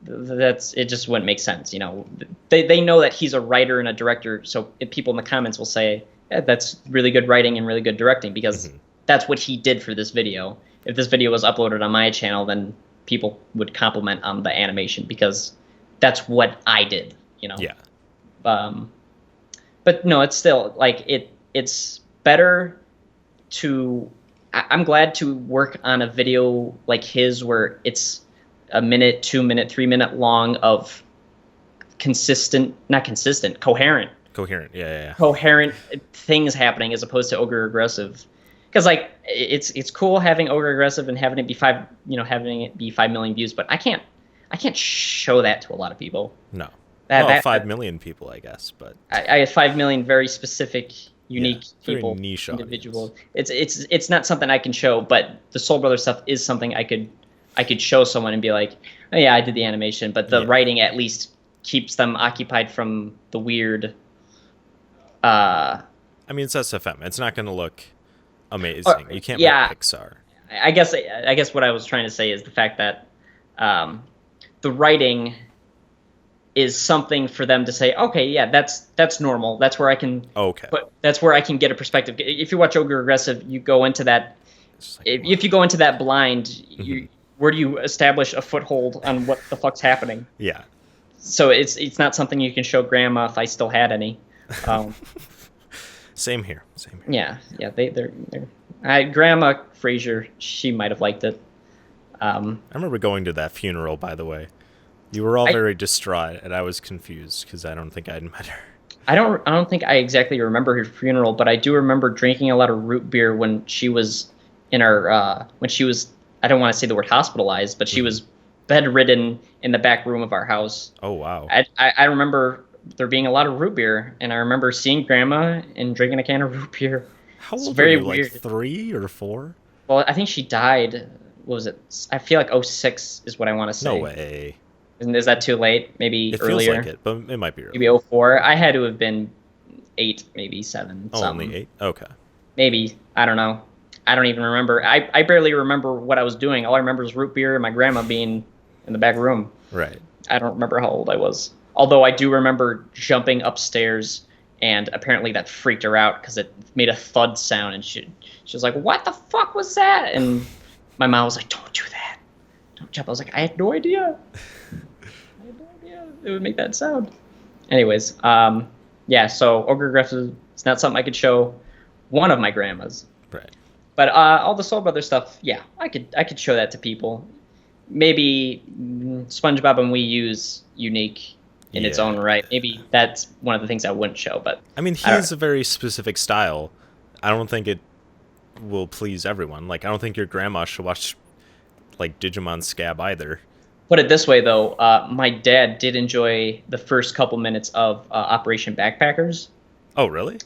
it. Just wouldn't make sense. You know, they know that he's a writer and a director, so people in the comments will say, yeah, that's really good writing and really good directing because that's what he did for this video. If this video was uploaded on my channel, then people would compliment on the animation because that's what I did. You know. Yeah. But no, it's still like it's better to. I'm glad to work on a video like his where it's a minute, 2 minute, 3 minute long of coherent Yeah. coherent things happening as opposed to ogre aggressive. Because like it's cool having ogre aggressive and having it be 5 million views, but I can't show that to a lot of people. No. That 5 million people, I guess, but I have 5 million very specific, unique very people, niche individual. It's not something I can show, but the Soul Brother stuff is something I could show someone and be like, oh yeah, I did the animation, but the writing at least keeps them occupied from the weird. I mean, it's SFM. It's not going to look amazing. You can't yeah. make Pixar. I guess what I was trying to say is the fact that the writing is something for them to say, okay, yeah, that's normal. That's where I can. Okay. But that's where I can get a perspective. If you watch Ogre Aggressive, you go into that. It's like, If you go into that blind, where do you establish a foothold on what the fuck's happening? Yeah. So it's not something you can show Grandma if I still had any. Same here. Yeah. They're Grandma Fraser, she might have liked it. I remember going to that funeral, by the way. You were all very distraught, and I was confused because I don't think I'd met her. I don't think I exactly remember her funeral, but I do remember drinking a lot of root beer when she was in our when she was, I don't want to say the word hospitalized, but she was bedridden in the back room of our house. Oh wow. I remember there being a lot of root beer, and I remember seeing Grandma and drinking a can of root beer. How It's old very were you? weird. Like 3 or 4? Well, I think she died. What was it? I feel like 06 is what I want to say. No way. Is that too late? Maybe It earlier. feels like it, but it might be early. Maybe 04. I had to have been 8, maybe 7. Oh, something. only 8? Okay. Maybe. I don't know. I don't even remember. I barely remember what I was doing. All I remember is root beer and my grandma being in the back room. Right. I don't remember how old I was. Although I do remember jumping upstairs, and apparently that freaked her out because it made a thud sound, and she was like, "What the fuck was that?" And my mom was like, "Don't do that. Don't jump." I was like, "I had no idea. I had no idea it would make that sound." Anyways, yeah. So Ogre Griff is not something I could show one of my grandmas. Right. But all the Soul Brother stuff, yeah, I could show that to people. Maybe SpongeBob and Wii U's unique in its own right. Maybe that's one of the things I wouldn't show. But I mean, he has a very specific style. I don't think it will please everyone. Like, I don't think your grandma should watch like Digimon Scab either. Put it this way, though, my dad did enjoy the first couple minutes of Operation Backpackers. Oh, really?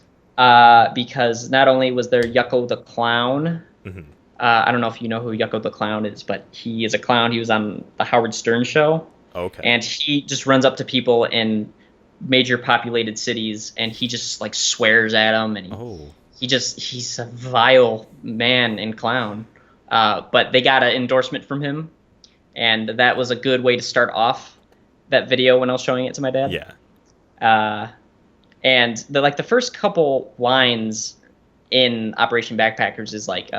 Because not only was there Yucko the Clown. Mm-hmm. I don't know if you know who Yucko the Clown is, but he is a clown. He was on the Howard Stern show. Okay. And he just runs up to people in major populated cities, and he just like swears at them, and he's a vile man and clown. But they got an endorsement from him, and that was a good way to start off that video when I was showing it to my dad. Yeah. And the first couple lines in Operation Backpackers is like,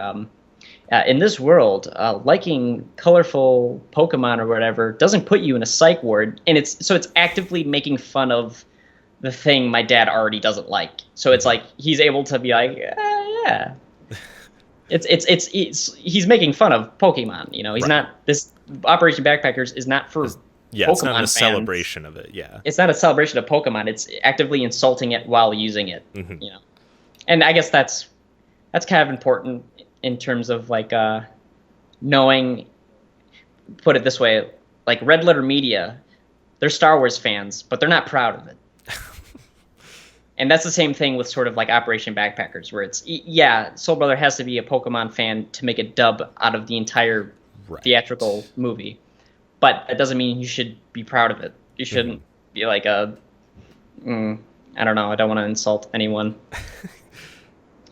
in this world, liking colorful Pokemon or whatever doesn't put you in a psych ward, and it's actively making fun of the thing my dad already doesn't like. So it's like he's able to be like, yeah, he's making fun of Pokemon. You know, he's not this Operation Backpackers is not for Pokemon it's not a fans. Celebration of it. Yeah, it's not a celebration of Pokemon. It's actively insulting it while using it. Mm-hmm. You know, and I guess that's kind of important in terms of like knowing. Put it this way, like Red Letter Media, they're Star Wars fans, but they're not proud of it. And that's the same thing with sort of like Operation Backpackers, where it's Soul Brother has to be a Pokemon fan to make a dub out of the entire theatrical movie, but that doesn't mean you should be proud of it. You shouldn't be like I don't know. I don't want to insult anyone.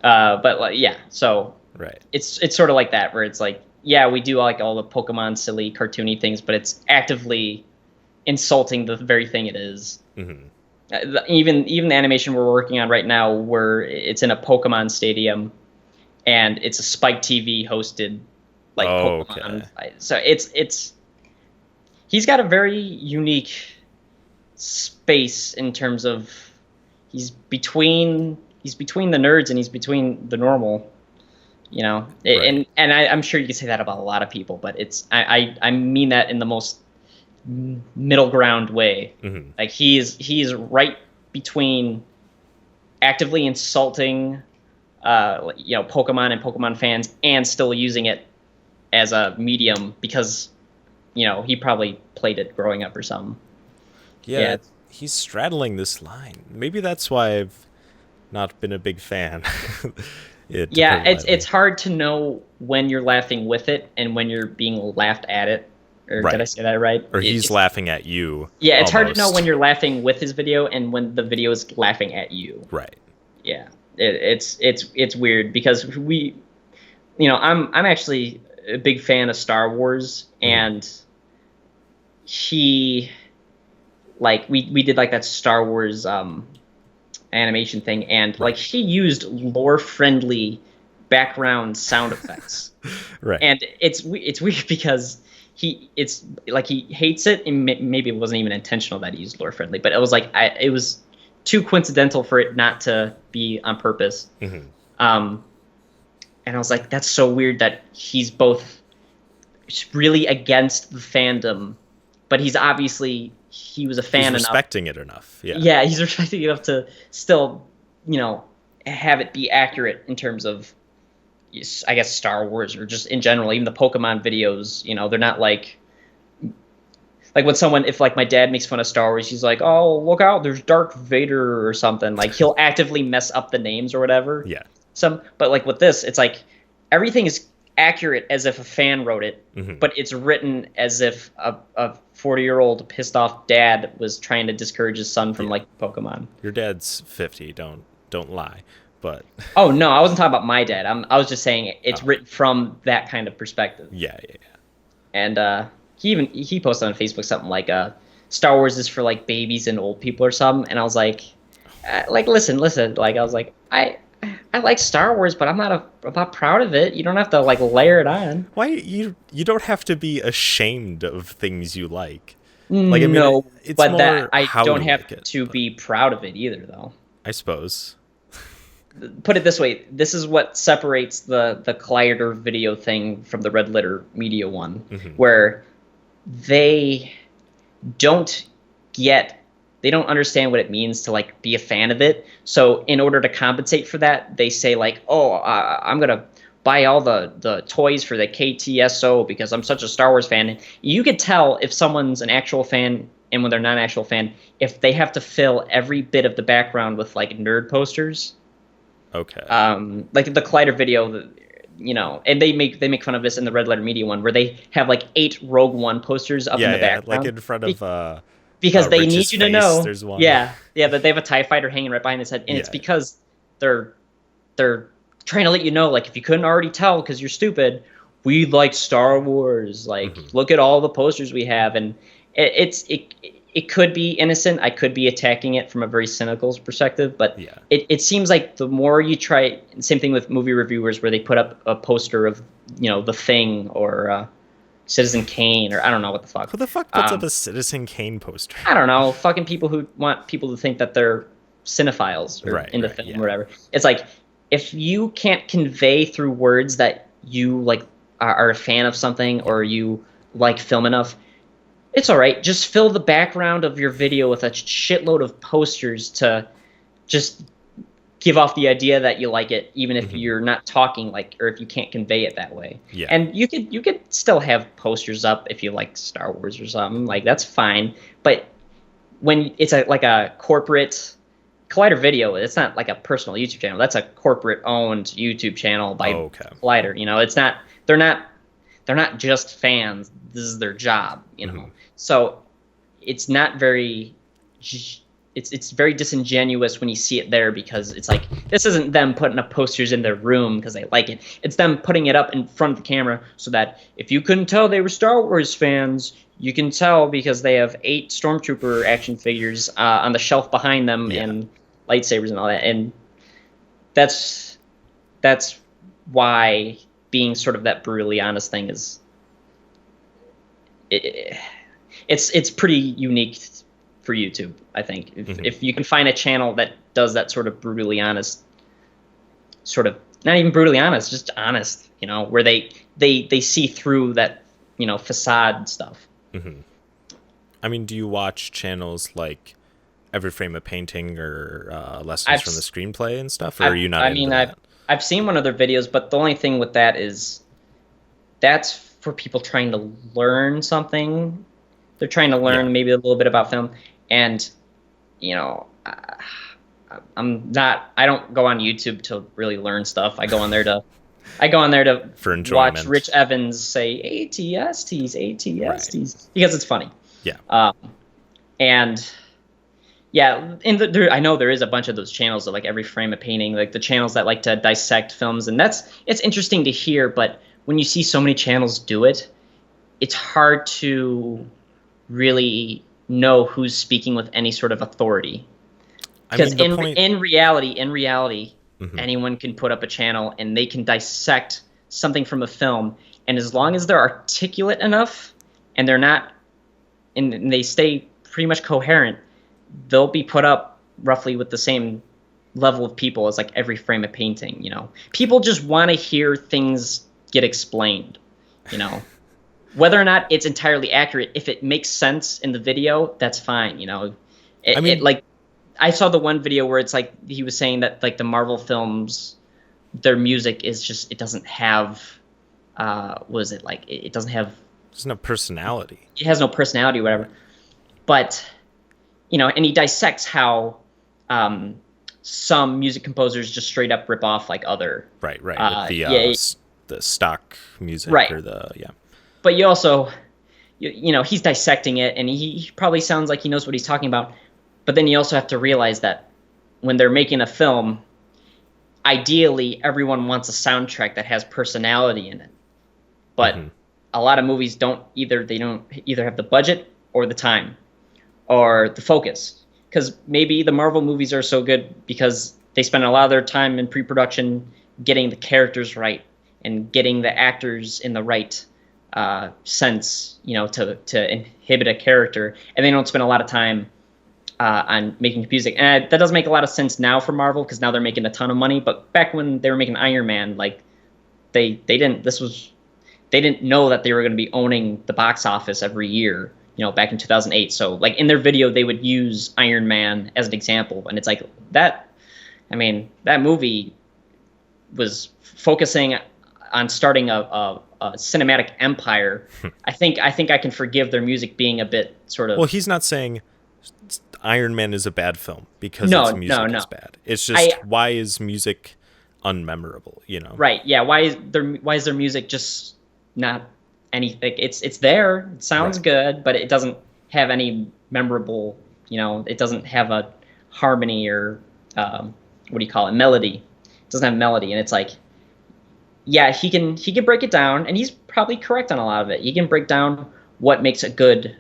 But like, yeah, so it's sort of like that, where it's like, yeah, we do like all the Pokemon silly cartoony things, but it's actively insulting the very thing it is. Mm-hmm. Even the animation we're working on right now, where it's in a Pokemon stadium, and it's a Spike TV hosted like Pokemon. Okay. So it's he's got a very unique space in terms of he's between the nerds and he's between the normal, you know. And I'm sure you can say that about a lot of people, but I mean that in the most middle ground way. Mm-hmm. Like he's right between actively insulting Pokemon and Pokemon fans and still using it as a medium because he probably played it growing up or something. Yeah, he's straddling this line. Maybe that's why I've not been a big fan. It's hard to know when you're laughing with it and when you're being laughed at it. Or did I say that right? Or he's laughing at you. Yeah, it's hard to know when you're laughing with his video and when the video is laughing at you. Right. Yeah, it's weird because I'm actually a big fan of Star Wars, and he we did like that Star Wars animation thing, and like he used lore friendly background sound effects. Right. And it's weird because he hates it, and maybe it wasn't even intentional that he used lore friendly, but it was like it was too coincidental for it not to be on purpose. Mm-hmm. And I was like, that's so weird that he's both really against the fandom, but he was a fan enough. He's respecting it enough. Yeah. Yeah, he's respecting it enough to still, have it be accurate in terms of, I guess, Star Wars or just in general, even the Pokemon videos, they're not like when if like my dad makes fun of Star Wars, he's like, oh, look out, there's Darth Vader or something. Like he'll actively mess up the names or whatever. Yeah. But like with this, it's like everything is accurate as if a fan wrote it, but it's written as if a 40-year-old pissed off dad was trying to discourage his son from like Pokemon. Your dad's 50, don't lie. but Oh no, I wasn't talking about my dad. I was just saying it's written from that kind of perspective. yeah. And he posted on Facebook something like Star Wars is for like babies and old people or something. And I was like listen, like I was like I like Star Wars, but I'm not proud of it. You don't have to like layer it on. Why you don't have to be ashamed of things you like. Like I mean, No, it's but more that I how don't you have like it. to But be proud of it either, though. I suppose. Put it this way: this is what separates the Collider video thing from the Red Letter Media one, where they don't get, they don't understand what it means to like be a fan of it. So in order to compensate for that, they say like, "Oh, I'm gonna buy all the toys for the KTSO because I'm such a Star Wars fan." And you could tell if someone's an actual fan and when they're not an actual fan if they have to fill every bit of the background with like nerd posters. Okay. Like the Collider video, and they make fun of this in the Red Letter Media one, where they have like 8 Rogue One posters up in the background, like in front of because they Rich's need you to face, know. there's one. Yeah, that they have a TIE fighter hanging right behind his head, and it's because they're trying to let you know, like if you couldn't already tell because you're stupid, we like Star Wars. Like look at all the posters we have, and it could be innocent. I could be attacking it from a very cynical perspective, but it seems like the more you try, same thing with movie reviewers where they put up a poster of, The Thing or Citizen Kane, or I don't know what the fuck. Who the fuck puts up a Citizen Kane poster? I don't know. Fucking people who want people to think that they're cinephiles or in the film or whatever. It's like, if you can't convey through words that you like are a fan of something or you like film enough, it's all right. Just fill the background of your video with a shitload of posters to just give off the idea that you like it, even if you're not talking or if you can't convey it that way. Yeah. And you could still have posters up if you like Star Wars or something. Like that's fine. But when it's like a corporate Collider Video, it's not like a personal YouTube channel. That's a corporate owned YouTube channel by Collider. It's not. They're not just fans. This is their job, So it's not very. It's very disingenuous when you see it there, because it's like, this isn't them putting up posters in their room because they like it. It's them putting it up in front of the camera so that if you couldn't tell they were Star Wars fans, you can tell because they have 8 Stormtrooper action figures on the shelf behind them and lightsabers and all that. And that's why being sort of that brutally honest thing is it's pretty unique for YouTube, I think. If you can find a channel that does that sort of brutally honest, sort of not even brutally honest, just honest, where they see through that, facade stuff. I mean, do you watch channels like Every Frame a Painting or Lessons from the Screenplay and stuff, or are you not into that? I've seen one of their videos, but the only thing with that is that's for people trying to learn something. They're trying to learn maybe a little bit about film, and I don't go on YouTube to really learn stuff. I go on there to for enjoyment. Watch Rich Evans say ATSTs because it's funny. Yeah. And I know there is a bunch of those channels of like Every Frame a Painting, like the channels that like to dissect films, and it's interesting to hear. But when you see so many channels do it, it's hard to really know who's speaking with any sort of authority. Because in reality, anyone can put up a channel and they can dissect something from a film, and as long as they're articulate enough and they're not, and they stay pretty much coherent, they'll be put up roughly with the same level of people as like Every Frame a Painting. People just want to hear things get explained. Whether or not it's entirely accurate, if it makes sense in the video, that's fine. I saw the one video where it's like he was saying that like the Marvel films, their music is just, it doesn't have it doesn't have personality. It has no personality or whatever. But and he dissects how some music composers just straight up rip off like other with the stock music or But you also he's dissecting it, and he probably sounds like he knows what he's talking about. But then you also have to realize that when they're making a film, ideally everyone wants a soundtrack that has personality in it, but Mm-hmm. a lot of movies don't either have the budget or the time or the focus, because maybe the Marvel movies are so good because they spend a lot of their time in pre-production getting the characters right and getting the actors in the right sense, to inhibit a character, and they don't spend a lot of time on making music. And that doesn't make a lot of sense now for Marvel because now they're making a ton of money. But back when they were making Iron Man, like they didn't. They didn't know that they were going to be owning the box office every year. Back in 2008. So like in their video, they would use Iron Man as an example, and it's like that. I mean, that movie was focusing on starting a cinematic empire. I think I can forgive their music being a bit sort of. Well, he's not saying Iron Man is a bad film because No, its music no. is bad. It's just why is music unmemorable? Right. Yeah. Why is their music just not anything? It's there. It sounds Right. good, but it doesn't have any memorable. It doesn't have a harmony or what do you call it? Melody. It doesn't have melody, and it's like, yeah, he can break it down, and he's probably correct on a lot of it. He can break down what makes a good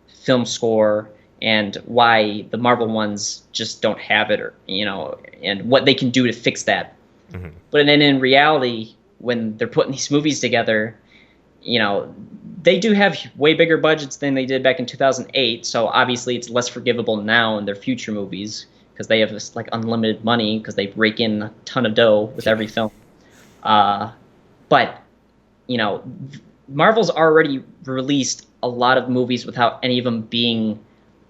film score and why the Marvel ones just don't have it, or and what they can do to fix that. Mm-hmm. But then in reality, when they're putting these movies together, they do have way bigger budgets than they did back in 2008. So obviously, it's less forgivable now in their future movies because they have this like unlimited money because they rake in a ton of dough with every film. But Marvel's already released a lot of movies without any of them being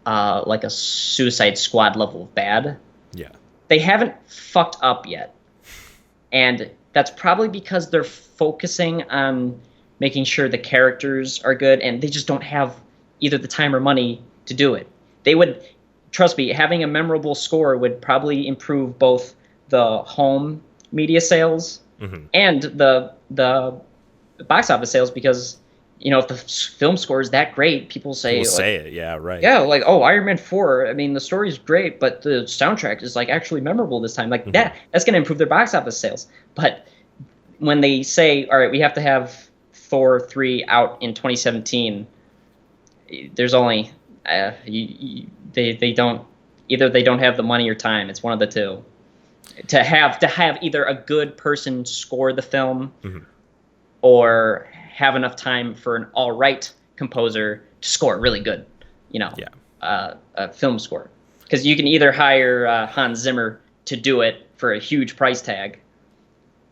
like a Suicide Squad level of bad. Yeah. They haven't fucked up yet, and that's probably because they're focusing on making sure the characters are good, and they just don't have either the time or money to do it. They would, trust me, having a memorable score would probably improve both the home media sales Mm-hmm. and the box office sales, because if the film score is that great, people say, We'll like, say it. Yeah. Right. yeah, like, oh, Iron Man 4, I mean, the story's great, but the soundtrack is like actually memorable this time. Like Mm-hmm. that's going to improve their box office sales. But when they say, all right, we have to have Thor 3 out in 2017, there's only they don't, either they don't have the money or time. It's one of the two. To have either a good person score the film, Mm-hmm. or have enough time for an all right composer to score really good, a film score. Because you can either hire Hans Zimmer to do it for a huge price tag,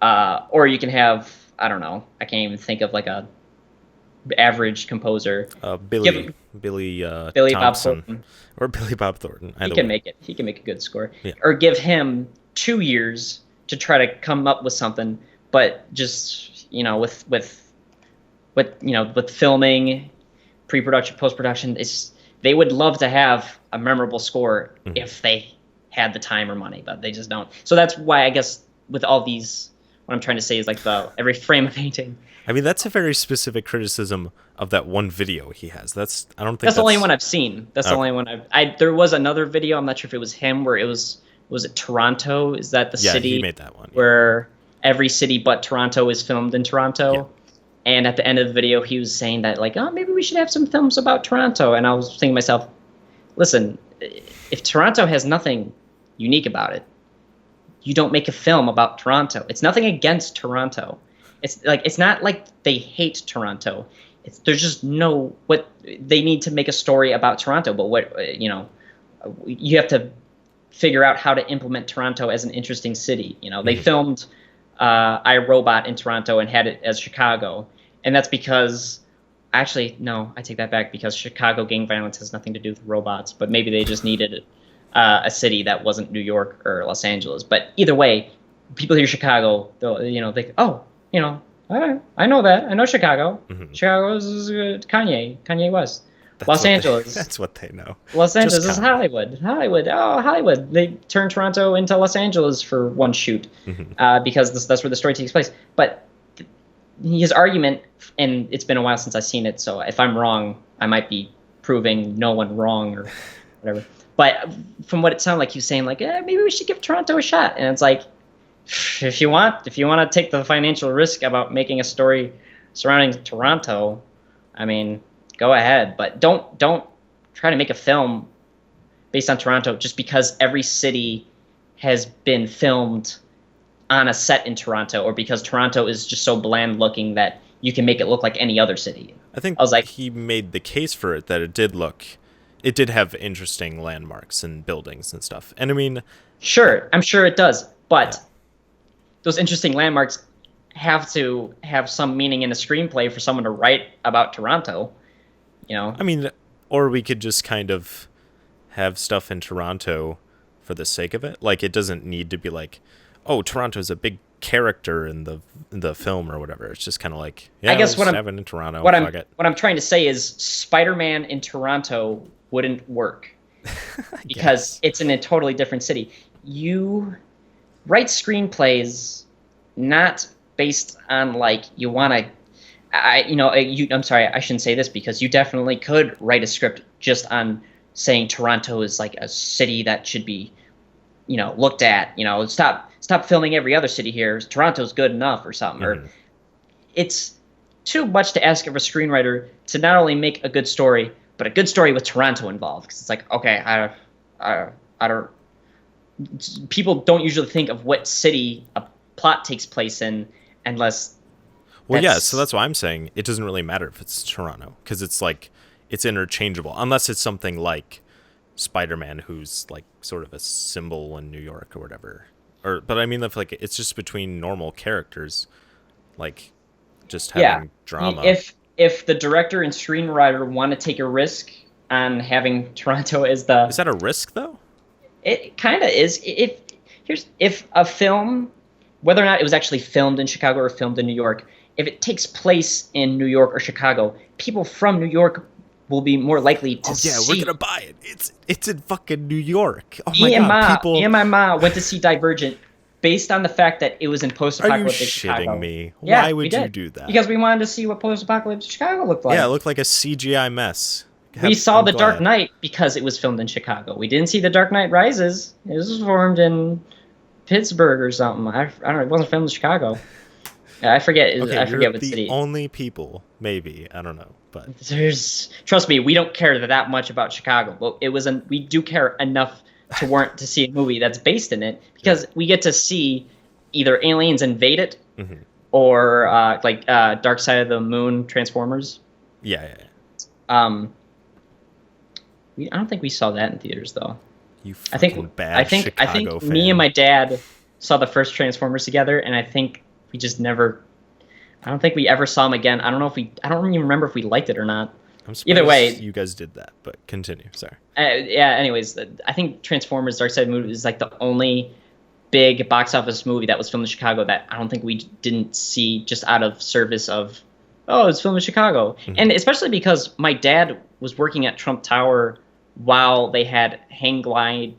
or you can have, I don't know, I can't even think of like a average composer. Billy Billy Bob Thompson Thornton. or Billy Bob Thornton. He can make it. He can make a good score. Yeah. Or give him 2 years to try to come up with something, but just with filming, pre-production, post-production, they would love to have a memorable score if they had the time or money, but they just don't. So that's why I guess with all these, what I'm trying to say is like every frame of painting. I mean, that's a very specific criticism of that one video he has. I don't think That's the only one I've seen. That's the Okay. only one there was another video, I'm not sure if it was him, where was it Toronto? Is that the city? Yeah, he made that one. Yeah. Where every city but Toronto is filmed in Toronto. Yeah. And at the end of the video, he was saying that, like, oh, maybe we should have some films about Toronto. And I was thinking to myself, listen, if Toronto has nothing unique about it, you don't make a film about Toronto. It's nothing against Toronto. It's not like they hate Toronto. There's just what they need to make a story about Toronto, but you have to figure out how to implement Toronto as an interesting city. They filmed iRobot in Toronto and had it as Chicago, and that's because, actually, no, I take that back, because Chicago gang violence has nothing to do with robots, but maybe they just needed a city that wasn't New York or Los Angeles. But either way, people hear Chicago, they all right, I know that. I know Chicago. Mm-hmm. Chicago is Kanye West. Los Angeles. That's what they know. Los Angeles Just is Hollywood. Oh, Hollywood. They turned Toronto into Los Angeles for one shoot, because that's where the story takes place. But his argument, and it's been a while since I've seen it, so if I'm wrong, I might be proving no one wrong or whatever. But from what it sounded like, he was saying, like, maybe we should give Toronto a shot. And it's like, If you want to take the financial risk about making a story surrounding Toronto, I mean, go ahead, but don't try to make a film based on Toronto just because every city has been filmed on a set in Toronto, or because Toronto is just so bland looking that you can make it look like any other city. I think I was like, he made the case for it that it did have interesting landmarks and buildings and stuff. And I mean, sure, I'm sure it does, but yeah. those interesting landmarks have to have some meaning in a screenplay for someone to write about Toronto. You know, I mean, or we could just kind of have stuff in Toronto for the sake of it. Like, it doesn't need to be like, oh, Toronto's a big character in the film or whatever. It's just kind of like, yeah, I guess we'll just have it in Toronto. what Fuck I'm it. what I'm trying to say is Spider-Man in Toronto wouldn't work because Yes. it's in a totally different city. You write screenplays not based on like you want to. I'm sorry, I shouldn't say this because you definitely could write a script just on saying Toronto is like a city that should be, looked at. Stop filming every other city here. Toronto's good enough or something. Mhm. Or it's too much to ask of a screenwriter to not only make a good story, but a good story with Toronto involved. Because it's like, okay, I don't. People don't usually think of what city a plot takes place in unless Well, yeah, so that's why I'm saying it doesn't really matter if it's Toronto, because it's like, it's interchangeable, unless it's something like Spider-Man, who's like sort of a symbol in New York or whatever. But I mean, if like it's just between normal characters, like just having drama. If the director and screenwriter want to take a risk on having Toronto as the, Is that a risk though? it kind of is. If a film, whether or not it was actually filmed in Chicago or filmed in New York, if it takes place in New York or Chicago, people from New York will be more likely to see. Oh yeah, we're gonna buy it. It's in fucking New York. Oh my Me and god, people. me and my ma went to see Divergent based on the fact that it was in Are you post-apocalyptic shitting Chicago. me? Yeah, Why we would you did. do that? Because we wanted to see what post-apocalyptic Chicago looked like. Yeah, it looked like a CGI mess. We saw I'm The Dark glad. Knight because it was filmed in Chicago. We didn't see The Dark Knight Rises. It was formed in Pittsburgh or something. I don't know. It wasn't filmed in Chicago. I forget. Okay, I you're forget what the city. only people, maybe, I don't know, but Trust me, we don't care that much about Chicago, but we do care enough to warrant to see a movie that's based in it because we get to see either aliens invade it mhm. or Dark Side of the Moon Transformers. Yeah. I don't think we saw that in theaters though. You I fucking think bad I think Chicago fan. me and my dad saw the first Transformers together, and I think we just never. I don't think we ever saw them again. I don't know if we. I don't even remember if we liked it or not. I'm surprised Either way, you guys did that, but continue. Sorry. yeah. Anyways, I think Transformers: Dark Side of the Moon is like the only big box office movie that was filmed in Chicago that I don't think we didn't see just out of service of. Oh, it's filmed in Chicago, and especially because my dad was working at Trump Tower while they had hang gliding,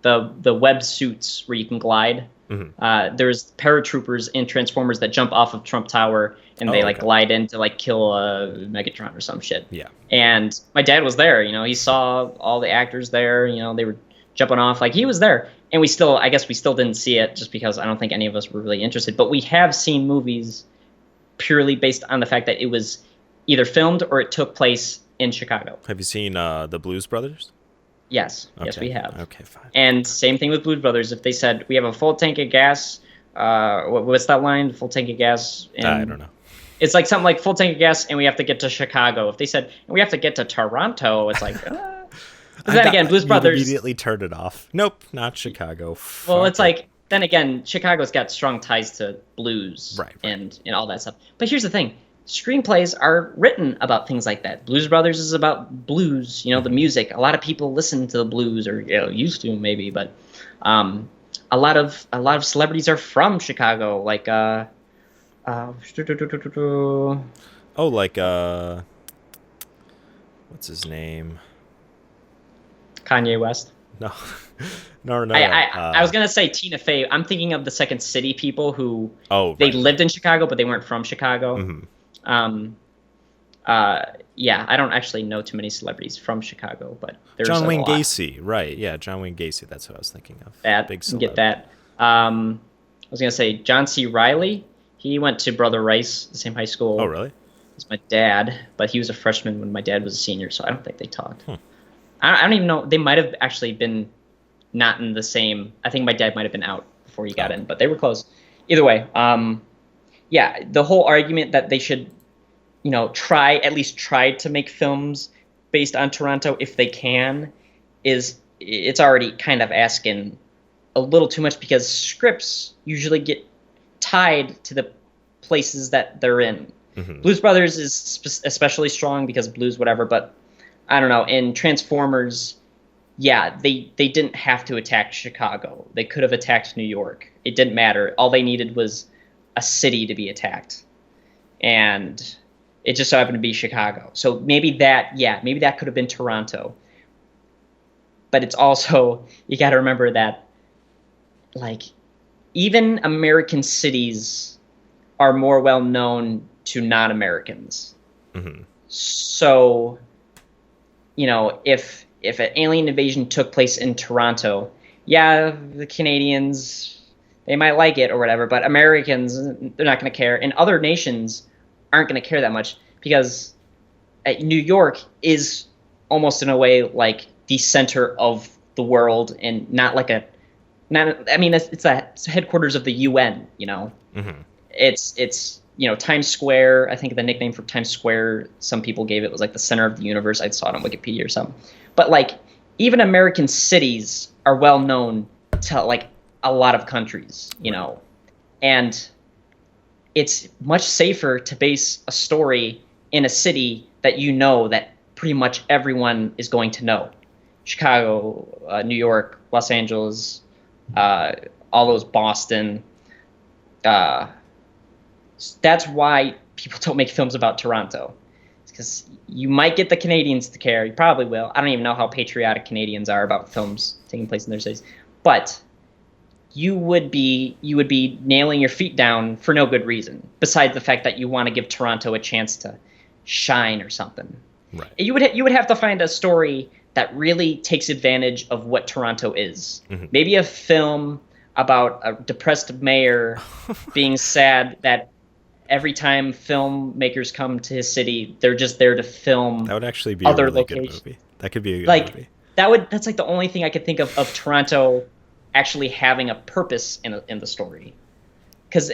the web suits where you can glide. There's paratroopers in Transformers that jump off of Trump Tower and they like glide in to like kill a Megatron or some shit. Yeah. And my dad was there. He saw all the actors there. They were jumping off. Like he was there. And I guess we still didn't see it just because I don't think any of us were really interested. But we have seen movies purely based on the fact that it was either filmed or it took place in Chicago. Have you seen the Blues Brothers? Yes. Okay. Yes, we have. Okay, fine. And same thing with Blues Brothers. If they said, we have a full tank of gas, what's that line? Full tank of gas. And I don't know. it's like something like full tank of gas and we have to get to Chicago. If they said, we have to get to Toronto, it's like... But then again, Blues Brothers... immediately turned it off. Nope, not Chicago. Well, Fuck it's like... Then again, Chicago's got strong ties to blues Right. and all that stuff. But here's the thing. Screenplays are written about things like that. Blues Brothers is about blues, the music. A lot of people listen to the blues, or used to maybe, but a lot of celebrities are from Chicago, like what's his name? Kanye West. No. No. I was gonna say Tina Fey. I'm thinking of the Second City people who right. lived in Chicago, but they weren't from Chicago. Mm-hmm. Yeah, I don't actually know too many celebrities from Chicago, but there's John a Wayne lot. Gacy, right? Yeah, John Wayne Gacy. That's what I was thinking of. That Big you get celeb. that. I was gonna say John C. Riley. He went to Brother Rice, the same high Oh, school really? as my dad, but he was a freshman when my dad was a senior, so I don't think they talked. Hmm. I don't even know. They might have actually been not in the same. I think my dad might have been out before he got in, but they were close. Either way, yeah, the whole argument that they should, at least try to make films based on Toronto if they can, it's already kind of asking a little too much because scripts usually get tied to the places that they're in. Mm-hmm. Blues Brothers is especially strong because blues, whatever, but I don't know. In Transformers, yeah, they didn't have to attack Chicago. They could have attacked New York. It didn't matter. All they needed was a city to be attacked. And it just so happened to be Chicago. So maybe that could have been Toronto. But it's also, you got to remember that, like, even American cities are more well known to non-Americans. Mm-hmm. So, if an alien invasion took place in Toronto, yeah, the Canadians, they might like it or whatever, but Americans, they're not going to care. And other nations aren't going to care that much because New York is almost in a way like the center of the world and it's the headquarters of the UN, Mm-hmm. It's Times Square. I think the nickname for Times Square some people gave it was like the center of the universe. I saw it on Wikipedia or something. But like even American cities are well known to like a lot of countries, and it's much safer to base a story in a city that that pretty much everyone is going to know. Chicago, New York, Los Angeles, all those Boston. That's why people don't make films about Toronto. It's because you might get the Canadians to care. You probably will. I don't even know how patriotic Canadians are about films taking place in their cities. But you would be nailing your feet down for no good reason, besides the fact that you want to give Toronto a chance to shine or something. Right. You would have to find a story that really takes advantage of what Toronto is. Mm-hmm. Maybe a film about a depressed mayor being sad that every time filmmakers come to his city, they're just there to film. That would actually be other a really locations. good movie. That could be a good Like movie. that's like the only thing I could think of Toronto actually having a purpose in the story. Because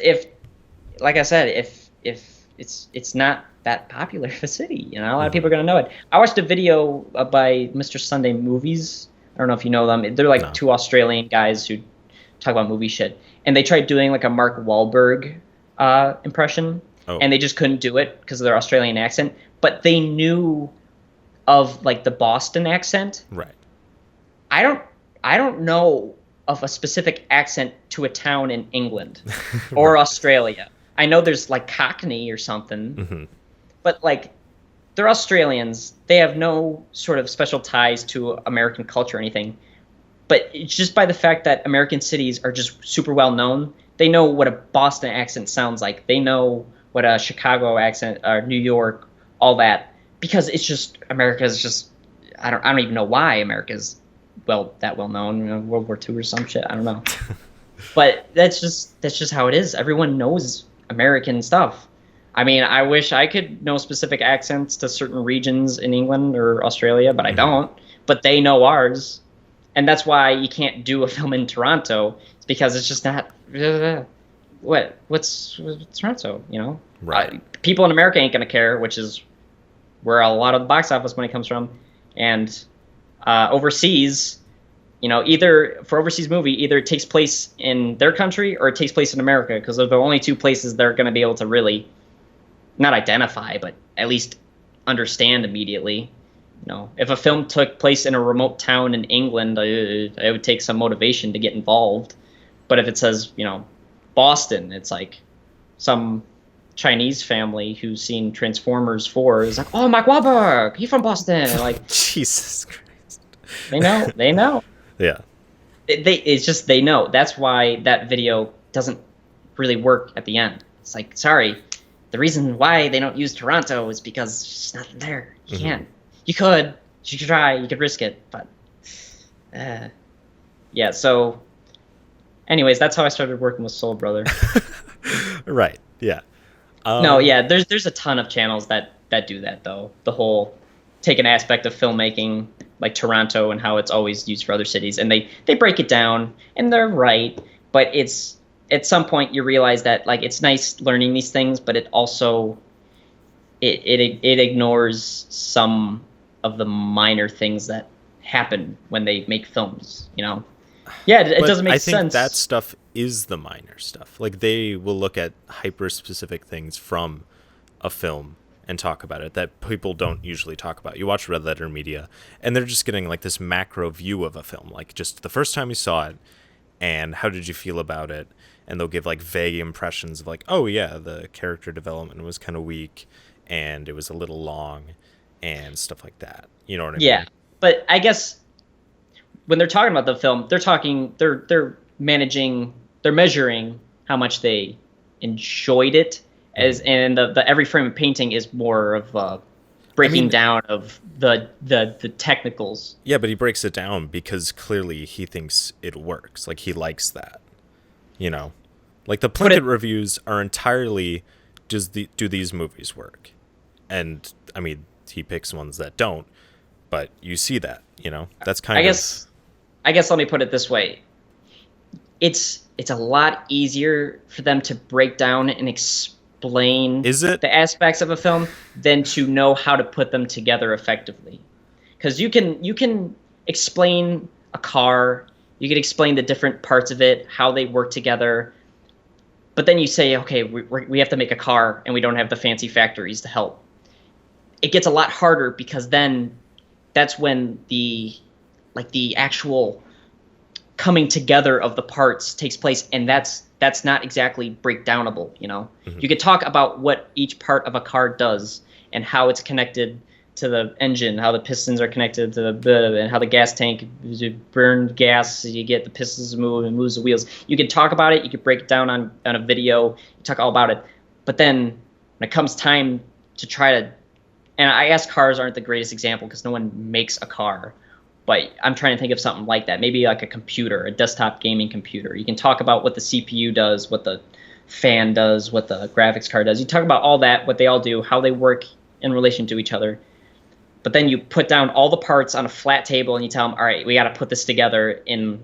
like I said, if it's not that popular of a city, a lot of people are gonna know it. I watched a video by Mr. Sunday Movies. I don't know if you know them. They're like two Australian guys who talk about movie shit, and they tried doing like a Mark Wahlberg impression, and they just couldn't do it because of their Australian accent. But they knew of like the Boston accent. Right. I don't know of a specific accent to a town in England or right. Australia. I know there's like Cockney or something, mm-hmm. but like they're Australians. They have no sort of special ties to American culture or anything. But it's just by the fact that American cities are just super well known. They know what a Boston accent sounds like. They know what a Chicago accent or New York, all that, because it's just America's just. I don't even know why America's that well known. World War II or some shit. I don't know. But that's just how it is. Everyone knows American stuff. I mean, I wish I could know specific accents to certain regions in England or Australia, but I don't. But they know ours. And that's why you can't do a film in Toronto. It's because it's just not. What's Toronto? Right. People in America ain't gonna care, which is where a lot of the box office money comes from. And overseas, either for overseas movie, either it takes place in their country or it takes place in America, because they're the only two places they're going to be able to really not identify, but at least understand immediately. If a film took place in a remote town in England, it would take some motivation to get involved. But if it says, Boston, it's like some Chinese family who's seen Transformers 4 is like, oh, Mark Wahlberg, he's from Boston. Like, Jesus Christ. They know. Yeah. It's just they know. That's why that video doesn't really work at the end. It's like, sorry, the reason why they don't use Toronto is because there's just nothing there. You can't. You could try. You could risk it, but yeah. So Anyways, that's how I started working with Soul Brother. Right. Yeah. No, Um, yeah, there's a ton of channels that do that though. The whole take an aspect of filmmaking like Toronto and how it's always used for other cities, and they break it down, and they're right, but it's at some point you realize that like it's nice learning these things, but it also it ignores some of the minor things that happen when they make films. Yeah, it but doesn't I make think that sense. stuff is the minor stuff. Like they will look at hyper specific things from a film and talk about it that people don't usually talk about. You watch Red Letter Media and they're just getting like this macro view of a film, like just the first time you saw it and how did you feel about it? And they'll give like vague impressions of like, oh yeah, the character development was kind of weak and it was a little long and stuff like that. You know what I Yeah, mean? but I guess when they're talking about the film, they're managing, they're measuring how much they enjoyed it Hmm. as, and the every frame of painting is more of I breaking mean, down of the technicals. yeah, but he breaks it down because clearly he thinks it works. Like he likes that, you know? Like the Put Plinkett it reviews are entirely do these movies work? And I mean, he picks ones that don't, but you see that, you know? That's I kind of guess I guess let me put it this way. It's a lot easier for them to break down and explain is it? the aspects of a film than to know how to put them together effectively. Because you can explain a car, you can explain the different parts of it, how they work together, but then you say, okay, we have to make a car and we don't have the fancy factories to help. It gets a lot harder because then that's when the actual coming together of the parts takes place, and that's not exactly breakdownable. Mhm. You could talk about what each part of a car does and how it's connected to the engine, how the pistons are connected to the and how the gas tank, you burn gas, you get the pistons to move and moves the wheels. You could talk about it, you could break it down on a video, you talk all about it, but then when it comes time to try to, and I guess cars aren't the greatest example because no one makes a car, but I'm trying to think of something like that. Maybe like a computer, a desktop gaming computer. You can talk about what the CPU does, what the fan does, what the graphics card does. You talk about all that, what they all do, how they work in relation to each other. But then you put down all the parts on a flat table and you tell them, all right, we got to put this together in,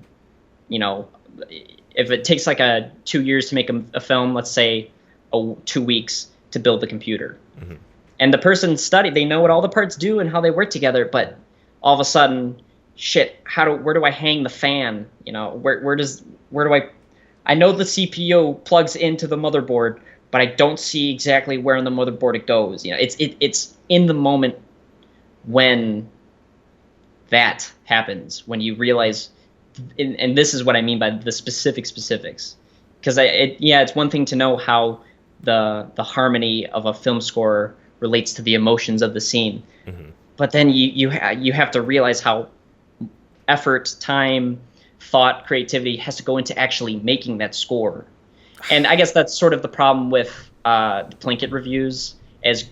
you know, if it takes like 2 years to make a film, let's say 2 weeks to build the computer. Mhm. And the person studied, they know what all the parts do and how they work together, but all of a sudden, shit, where do I hang the fan? Where do I know the CPU plugs into the motherboard, but I don't see exactly where on the motherboard it goes. It's in the moment when that happens, when you realize, and this is what I mean by the specifics. Because yeah, it's one thing to know how the harmony of a film score relates to the emotions of the scene, Mhm. but then you have to realize how effort, time, thought, creativity has to go into actually making that score. And I guess that's sort of the problem with the Plinkett reviews, as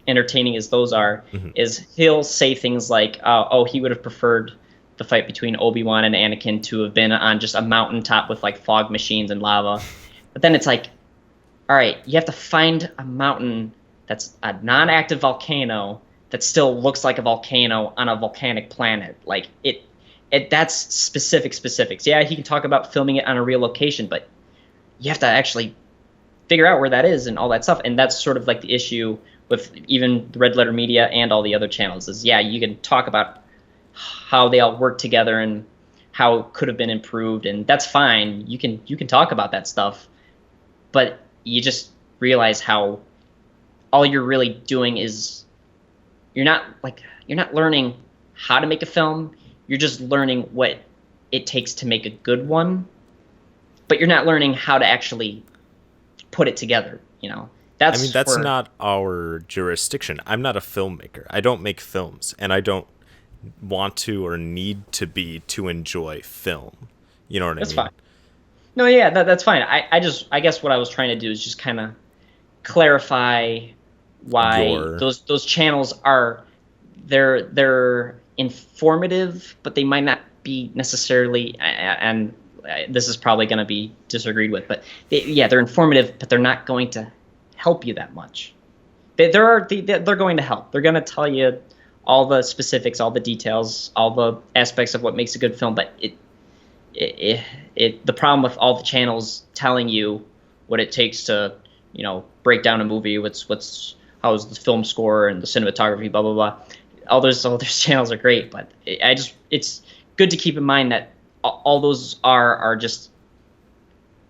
entertaining as those are, Mhm. is he'll say things like, "Oh, he would have preferred the fight between Obi-Wan and Anakin to have been on just a mountaintop with like fog machines and lava." But then it's like, all right, you have to find a mountain that's a non-active volcano that still looks like a volcano on a volcanic planet. Like that's specifics. Yeah, he can talk about filming it on a real location, but you have to actually figure out where that is and all that stuff. And that's sort of like the issue with even the Red Letter Media and all the other channels is, yeah, you can talk about how they all work together and how it could have been improved, and that's fine. You can talk about that stuff, but you just realize how all you're really doing is you're not learning how to make a film. You're just learning what it takes to make a good one, but you're not learning how to actually put it together. I mean, That's that's where not our jurisdiction. I'm not a filmmaker. I don't make films, and I don't want to or need to be to enjoy film. You know what I that's mean? fine. No, yeah, that's fine. I guess what I was trying to do is just kind of clarify why Your those channels are, they're informative, but they might not be necessarily, and this is probably going to be disagreed with, but they're informative, but they're not going to help you that much. They're going to help. They're going to tell you all the specifics, all the details, all the aspects of what makes a good film. But the problem with all the channels telling you what it takes to, break down a movie, how's the film score and the cinematography, blah blah blah. All those channels are great, but it's good to keep in mind that all those are just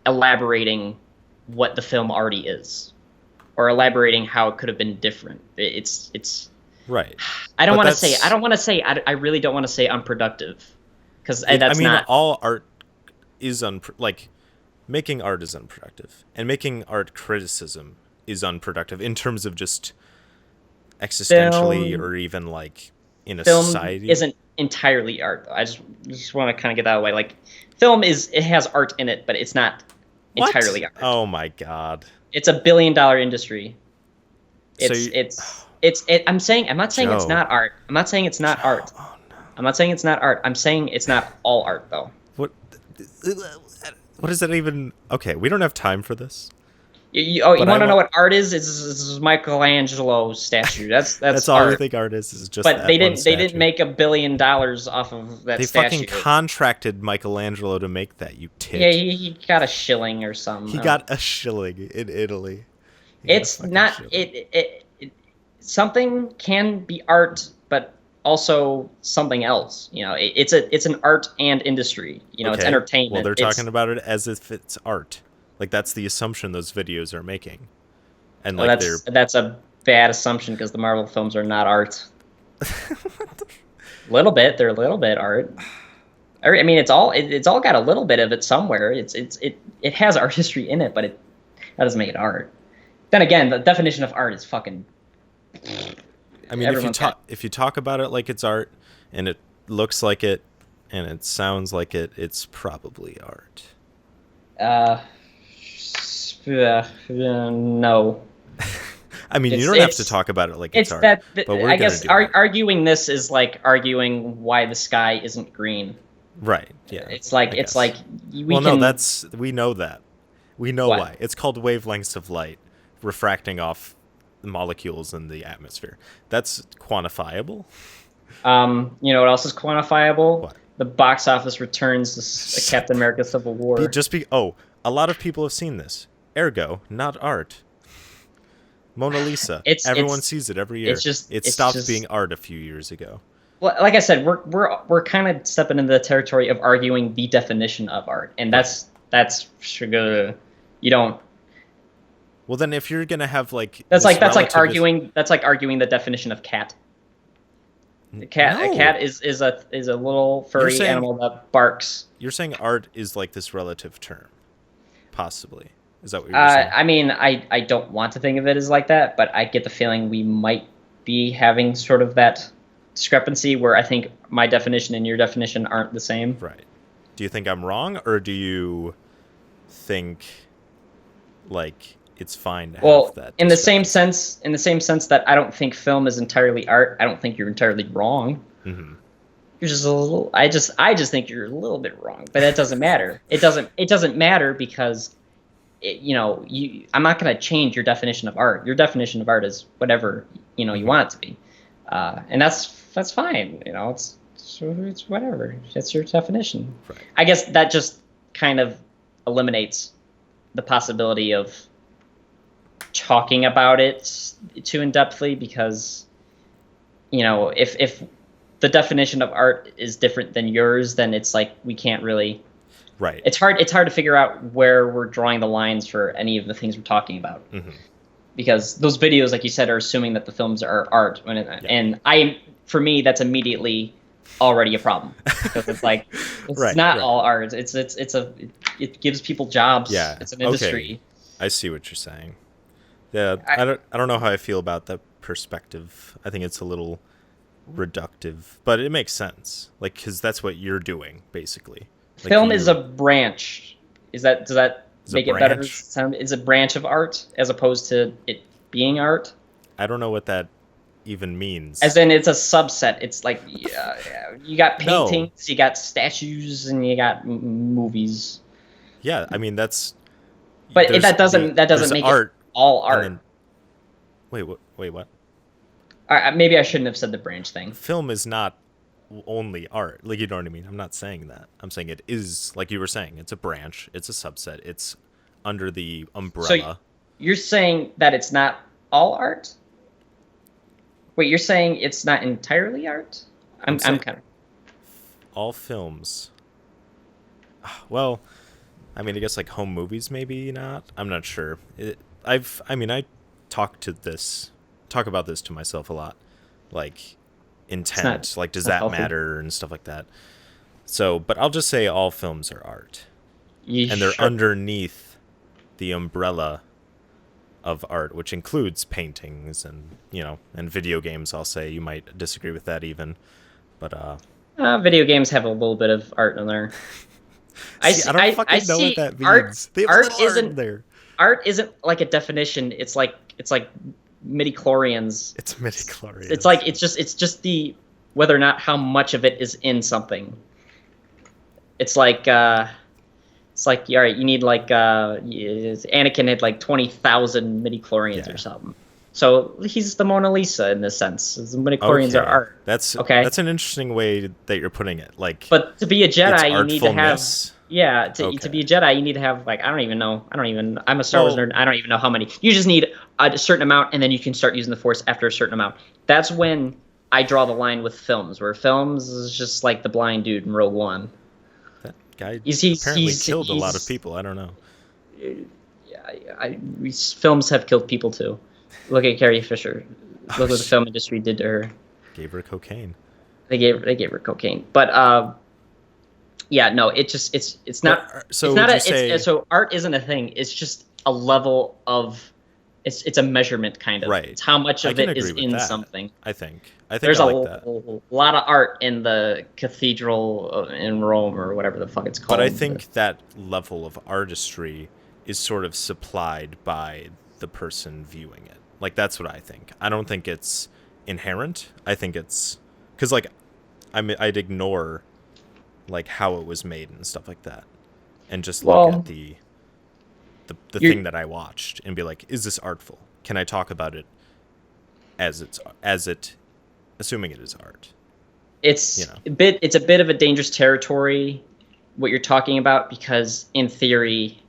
elaborating what the film already is, or elaborating how it could have been different. It's right. I really don't want to say unproductive, because that's not. All art is making art is unproductive, and making art criticism is unproductive in terms of just existentially, or even in a society. Film isn't entirely art, though. I just want to kind of get that away. Like, film it has art in it, but it's not entirely art. Oh my god. It's a $1 billion industry. I'm not saying Joe. it's not art. I'm not saying it's not art. Oh, no. I'm not saying it's not art. I'm saying it's not all art, though. What is that even? Okay, we don't have time for this. You want to know what art is? It's Michelangelo's statue. That's all art. I think art is just. But they didn't make $1 billion off of that statue. They fucking contracted Michelangelo to make that. You tit. Yeah, he got a shilling or something. He got a shilling in Italy. It's not it. Something can be art, but also something else. It's an art and industry. It's entertainment. Well, they're talking about it as if it's art. That's the assumption those videos are making, and that's a bad assumption, because the Marvel films are not art. They're a little bit art. I mean, it's all got a little bit of it somewhere. It has artistry in it, but that doesn't make it art. Then again, the definition of art is fucking. I mean, if you talk about it like it's art, and it looks like it, and it sounds like it, it's probably art. No. I mean, you don't have to talk about it like it's art. But we're arguing this is like arguing why the sky isn't green. Right. Yeah. We know that. We know why. It's called wavelengths of light refracting off the molecules in the atmosphere. That's quantifiable. You know what else is quantifiable? What? The box office returns to Captain America: Civil War. A lot of people have seen this. Ergo, not art. Mona Lisa. Everyone sees it every year. It stopped being art a few years ago. Well, like I said, we're kind of stepping into the territory of arguing the definition of art, and that's you don't. Well, then, if you're gonna have that's like arguing the definition of cat. A cat is a little furry animal that barks. You're saying art is like this relative term, possibly. Is that what you're saying? I mean, I don't want to think of it as like that, but I get the feeling we might be having sort of that discrepancy where I think my definition and your definition aren't the same. Right. Do you think I'm wrong, or do you think it's fine to have that? In the same sense that I don't think film is entirely art, I don't think you're entirely wrong. Mm-hmm. You're just a little. I just think you're a little bit wrong, but that doesn't matter. It doesn't matter because, I'm not going to change your definition of art. Your definition of art is whatever you want it to be, and that's fine. It's whatever. It's your definition. Right. I guess that just kind of eliminates the possibility of talking about it too in-depthly, because if the definition of art is different than yours, then it's like we can't really. Right. It's hard to figure out where we're drawing the lines for any of the things we're talking about. Mm-hmm. Because those videos, like you said, are assuming that the films are art, and for me that's immediately already a problem, because it's like it's not all art. It gives people jobs. Yeah. It's an industry. Okay. I see what you're saying. Yeah, I don't know how I feel about that perspective. I think it's a little reductive, but it makes sense. Because that's what you're doing, basically. Film is a branch. Does that make it better sound? It's a branch of art as opposed to it being art. I don't know what that even means. As in, it's a subset. It's like you got No. paintings, you got statues, and you got movies. Yeah, I mean that's. But There's that doesn't there's make art, it all and art. then wait, what? Wait, what? Maybe I shouldn't have said the branch thing. Film is not only art. Like, you know what I mean? I'm not saying that. I'm saying it is, like you were saying, it's a branch, it's a subset, it's under the umbrella. So you're saying that it's not all art? Wait, you're saying it's not entirely art? I'm kind of. All films. Well, I mean, I guess like home movies, maybe not. I'm not sure. I talk about this to myself a lot, like intent, like does that healthy. matter and stuff like that. So, but I'll just say all films are art, and they're Sure. underneath the umbrella of art, which includes paintings and and video games. I'll say you might disagree with that even, but video games have a little bit of art in there. I don't fucking know what that means. They have art a little art in there. Art isn't like a definition. It's like midichlorians. It's midichlorians. It's just the whether or not how much of it is in something. It's like all right, you need like Anakin had like 20,000 midichlorians or something. So he's the Mona Lisa in this sense. The midichlorians are art. That's okay. That's an interesting way that you're putting it. Like, but to be a Jedi, you need to have to be a Jedi, you need to have like I don't even know. I'm a Star Wars nerd. I don't even know how many. You just need a certain amount, and then you can start using the Force after a certain amount. That's when I draw the line with films, where films is just like the blind dude in Rogue One. That guy apparently killed a lot of people. I don't know. Films have killed people too. Look at Carrie Fisher. Look what the film industry did to her. Gave her cocaine. They gave her cocaine, but no, it's not. So art isn't a thing. It's just a level of. It's a measurement kind of. Right. It's how much of it is in something. I think there's a lot of art in the cathedral in Rome or whatever the fuck it's called. But I think that level of artistry is sort of supplied by the person viewing it. Like, that's what I think. I don't think it's inherent. I think it's because like I'd ignore like how it was made and stuff like that, and just look at the thing that I watched and be like, is this artful? Can I talk about it assuming it is art? It's a bit of a dangerous territory what you're talking about, because in theory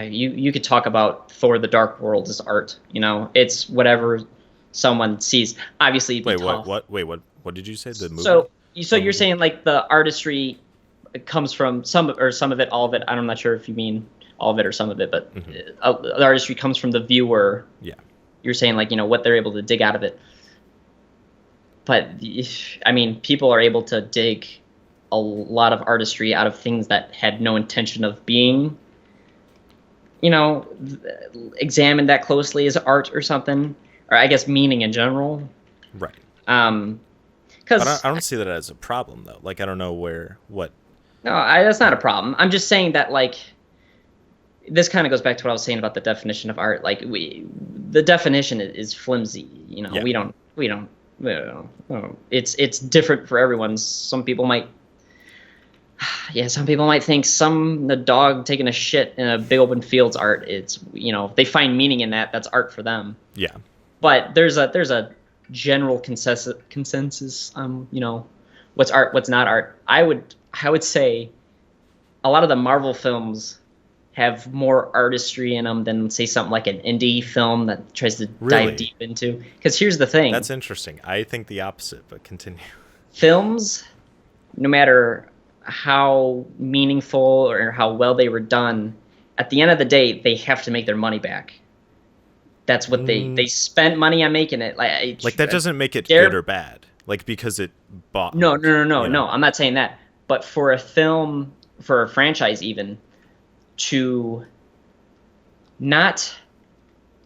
you could talk about Thor: The Dark World as art. It's whatever someone sees. Obviously, what did you say? The movie? So you're saying like the artistry comes from some of it, all of it. I'm not sure if you mean all of it or some of it, but the artistry comes from the viewer. Yeah. You're saying like what they're able to dig out of it. But I mean, people are able to dig a lot of artistry out of things that had no intention of being. Examined that closely as art or something, or I guess meaning in general. Right. Because I don't see that as a problem though. Like, I don't know what. No, that's not a problem. I'm just saying that like this kind of goes back to what I was saying about the definition of art. Like the definition is flimsy. Yeah. We don't. It's different for everyone. Some people might think the dog taking a shit in a big open field's art. It's if they find meaning in that, that's art for them. Yeah. But there's a general consensus. What's art, what's not art. I would say a lot of the Marvel films have more artistry in them than, say, something like an indie film that tries to dive deep into. Because here's the thing. That's interesting. I think the opposite, but continue. Films, no matter how meaningful or how well they were done, at the end of the day, they have to make their money back. That's what they spent money on making it. Like that doesn't make it good or bad. Like, because it bought. No. I'm not saying that. But for a film, for a franchise even, to not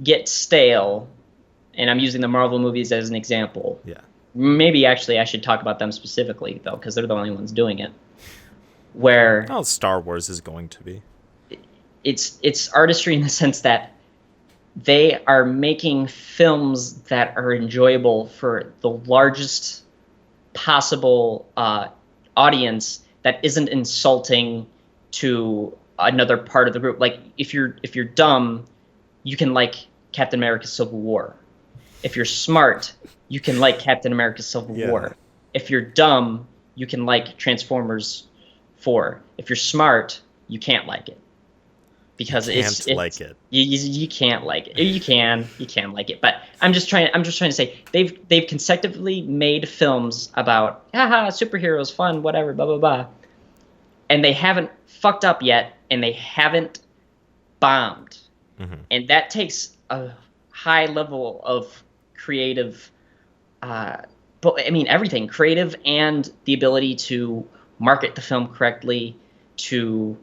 get stale, and I'm using the Marvel movies as an example. Yeah. Maybe actually I should talk about them specifically though, because they're the only ones doing it. Where Star Wars is going to be. It's artistry in the sense that they are making films that are enjoyable for the largest possible audience that isn't insulting to another part of the group. Like if you're dumb, you can like Captain America: Civil War. If you're smart, you can like Captain America: Civil Yeah. War. If you're dumb, you can like Transformers 4. If you're smart, you can't like it because it's Like it. you can't like it. You can like it. But I'm just trying to say they've consecutively made films about haha superheroes fun whatever blah blah blah, and they haven't fucked up yet, and they haven't bombed, and that takes a high level of creative. But I mean everything creative and the ability to market the film correctly, to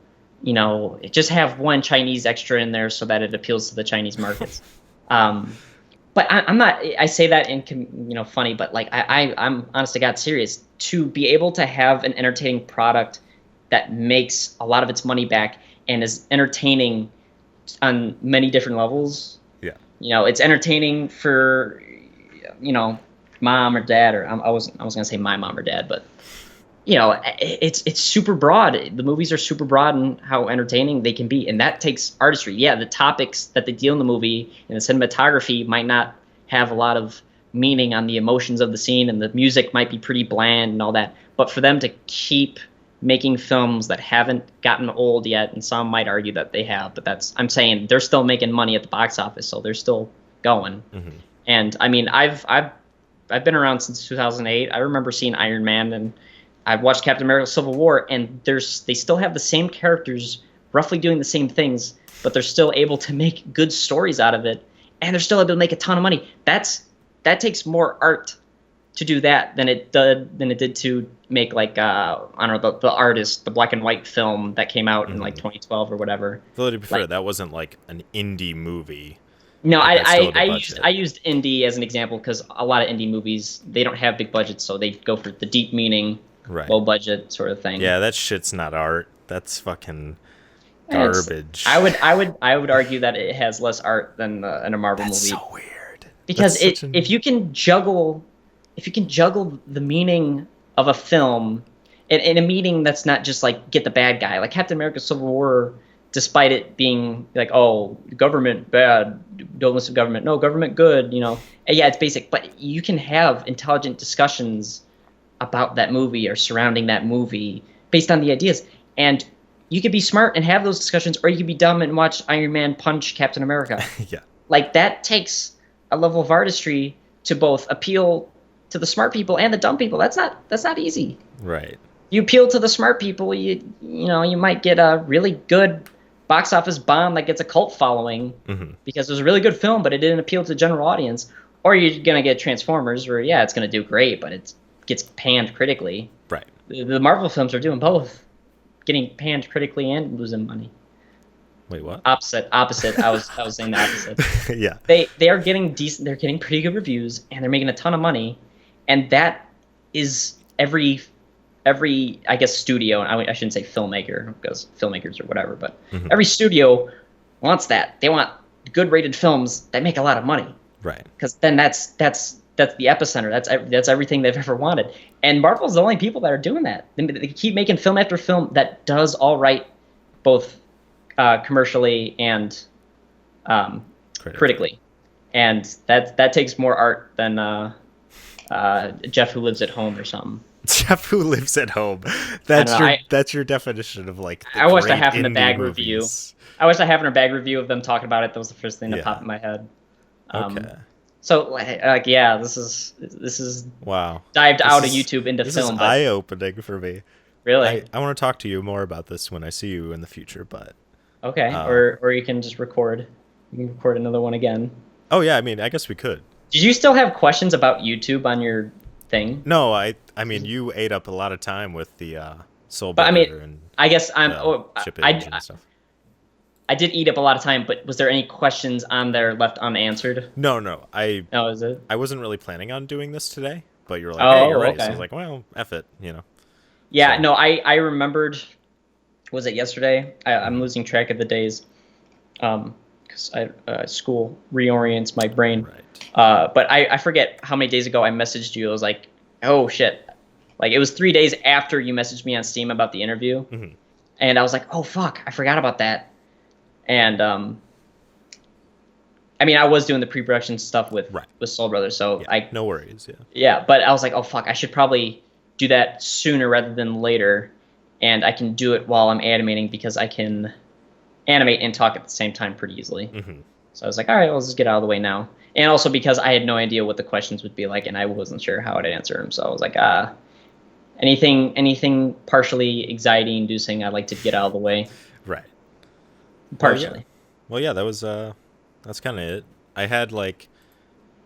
just have one Chinese extra in there so that it appeals to the Chinese markets. But I'm not. I say that in funny, but like I'm honest to God serious. To be able to have an entertaining product that makes a lot of its money back and is entertaining on many different levels. Yeah. It's entertaining for mom or dad, or I was gonna say my mom or dad, but it's super broad. The movies are super broad in how entertaining they can be, and that takes artistry. Yeah, the topics that they deal in the movie and the cinematography might not have a lot of meaning on the emotions of the scene, and the music might be pretty bland and all that. But for them to keep making films that haven't gotten old yet, and some might argue that they have, but I'm saying they're still making money at the box office, so they're still going. And I mean, I've been around since 2008. I remember seeing Iron Man, and I've watched Captain America: Civil War, and they still have the same characters, roughly doing the same things, but they're still able to make good stories out of it, and they're still able to make a ton of money. That takes more art to do that than it did to make like I don't know the Artist, the black and white film that came out in like 2012 or whatever. Though to be fair, that wasn't like an indie movie. No, Like, that's still the I budget. used indie as an example because a lot of indie movies, they don't have big budgets, so they go for the deep meaning, Right. low budget sort of thing. Yeah, that shit's not art. That's fucking It's- garbage. I would argue that it has less art than in a Marvel That's movie so weird. because That's such an- if you can juggle the meaning of a film in a meaning that's not just like get the bad guy, like Captain America: Civil War, despite it being like, oh, government bad, don't listen to government, no, government good, And yeah, it's basic, but you can have intelligent discussions about that movie or surrounding that movie based on the ideas, and you could be smart and have those discussions, or you could be dumb and watch Iron Man punch Captain America. Yeah. Like that takes a level of artistry to both appeal to the smart people and the dumb people. That's not easy. Right. You appeal to the smart people, you might get a really good box office bomb that gets a cult following because it was a really good film, but it didn't appeal to the general audience. Or you're gonna get Transformers, where yeah, it's gonna do great, but it gets panned critically. Right. The Marvel films are doing both, getting panned critically and losing money. Wait, what? Opposite. I was saying the opposite. Yeah. They are getting decent. They're getting pretty good reviews, and they're making a ton of money, and that is every I guess studio, and I shouldn't say filmmaker because filmmakers or whatever, but every studio wants that. They want good rated films that make a lot of money, Right. because then that's the epicenter. That's everything they've ever wanted. And Marvel's the only people that are doing that. They keep making film after film that does all right, both commercially and critically. And that takes more art than Jeff Who Lives at Home or something. Jeff Who Lives at Home. That's your definition of like. I watched a great half in the indie bag movies. review. I watched a half in a bag review of them talking about it. That was the first thing that Yeah. popped in my head. Okay. So like yeah, this is Wow. dived out of is- YouTube into This film. is But eye-opening for me. really, I want to talk to you more about this when I see you in the future, but okay. Or you can just record. You can record another one again. oh yeah, I mean, I guess we could. Did you still have questions about YouTube on your thing? No, I mean, you ate up a lot of time with the Soul But I mean, Butter and I guess Shippidge and stuff. I did eat up a lot of time, but was there any questions on there left unanswered? No, No, is it? I wasn't really planning on doing this today, but you're like, Oh, hey, you're right. So I okay. was like, well, F it, Yeah, So- no, I remembered. Was it yesterday? I'm losing track of the days. because school reorients my brain. Right. But I forget how many days ago I messaged you. I was like, oh shit. Like, it was 3 days after you messaged me on Steam about the interview. Mm-hmm. And I was like, oh fuck, I forgot about that. And I mean, I was doing the pre-production stuff with Soul Brothers, so no worries. Yeah, but I was like, oh fuck, I should probably do that sooner rather than later, and I can do it while I'm animating because I can animate and talk at the same time pretty easily. Mm-hmm. So I was like, all right, well, let's just get out of the way now. And also because I had no idea what the questions would be like, and I wasn't sure how I'd answer them, so I was like, anything partially anxiety-inducing, I'd like to get out of the way. Right. Partially. Well, yeah, that was that's kind of it. I had like,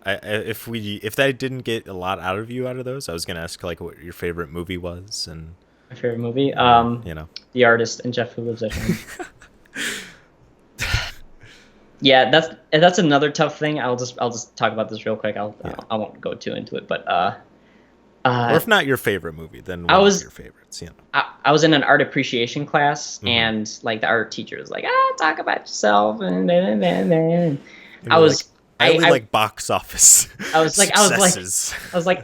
if I didn't get a lot out of those, I was gonna ask like what your favorite movie was and my favorite movie, The Artist and Jeff Who Lives at Home. Yeah, that's another tough thing. I'll just talk about this real quick. I won't go too into it, but or if not your favorite movie, then one of your favorites. I was in an art appreciation class, and like the art teacher was like, talk about yourself, and I was. I like box office. I was like,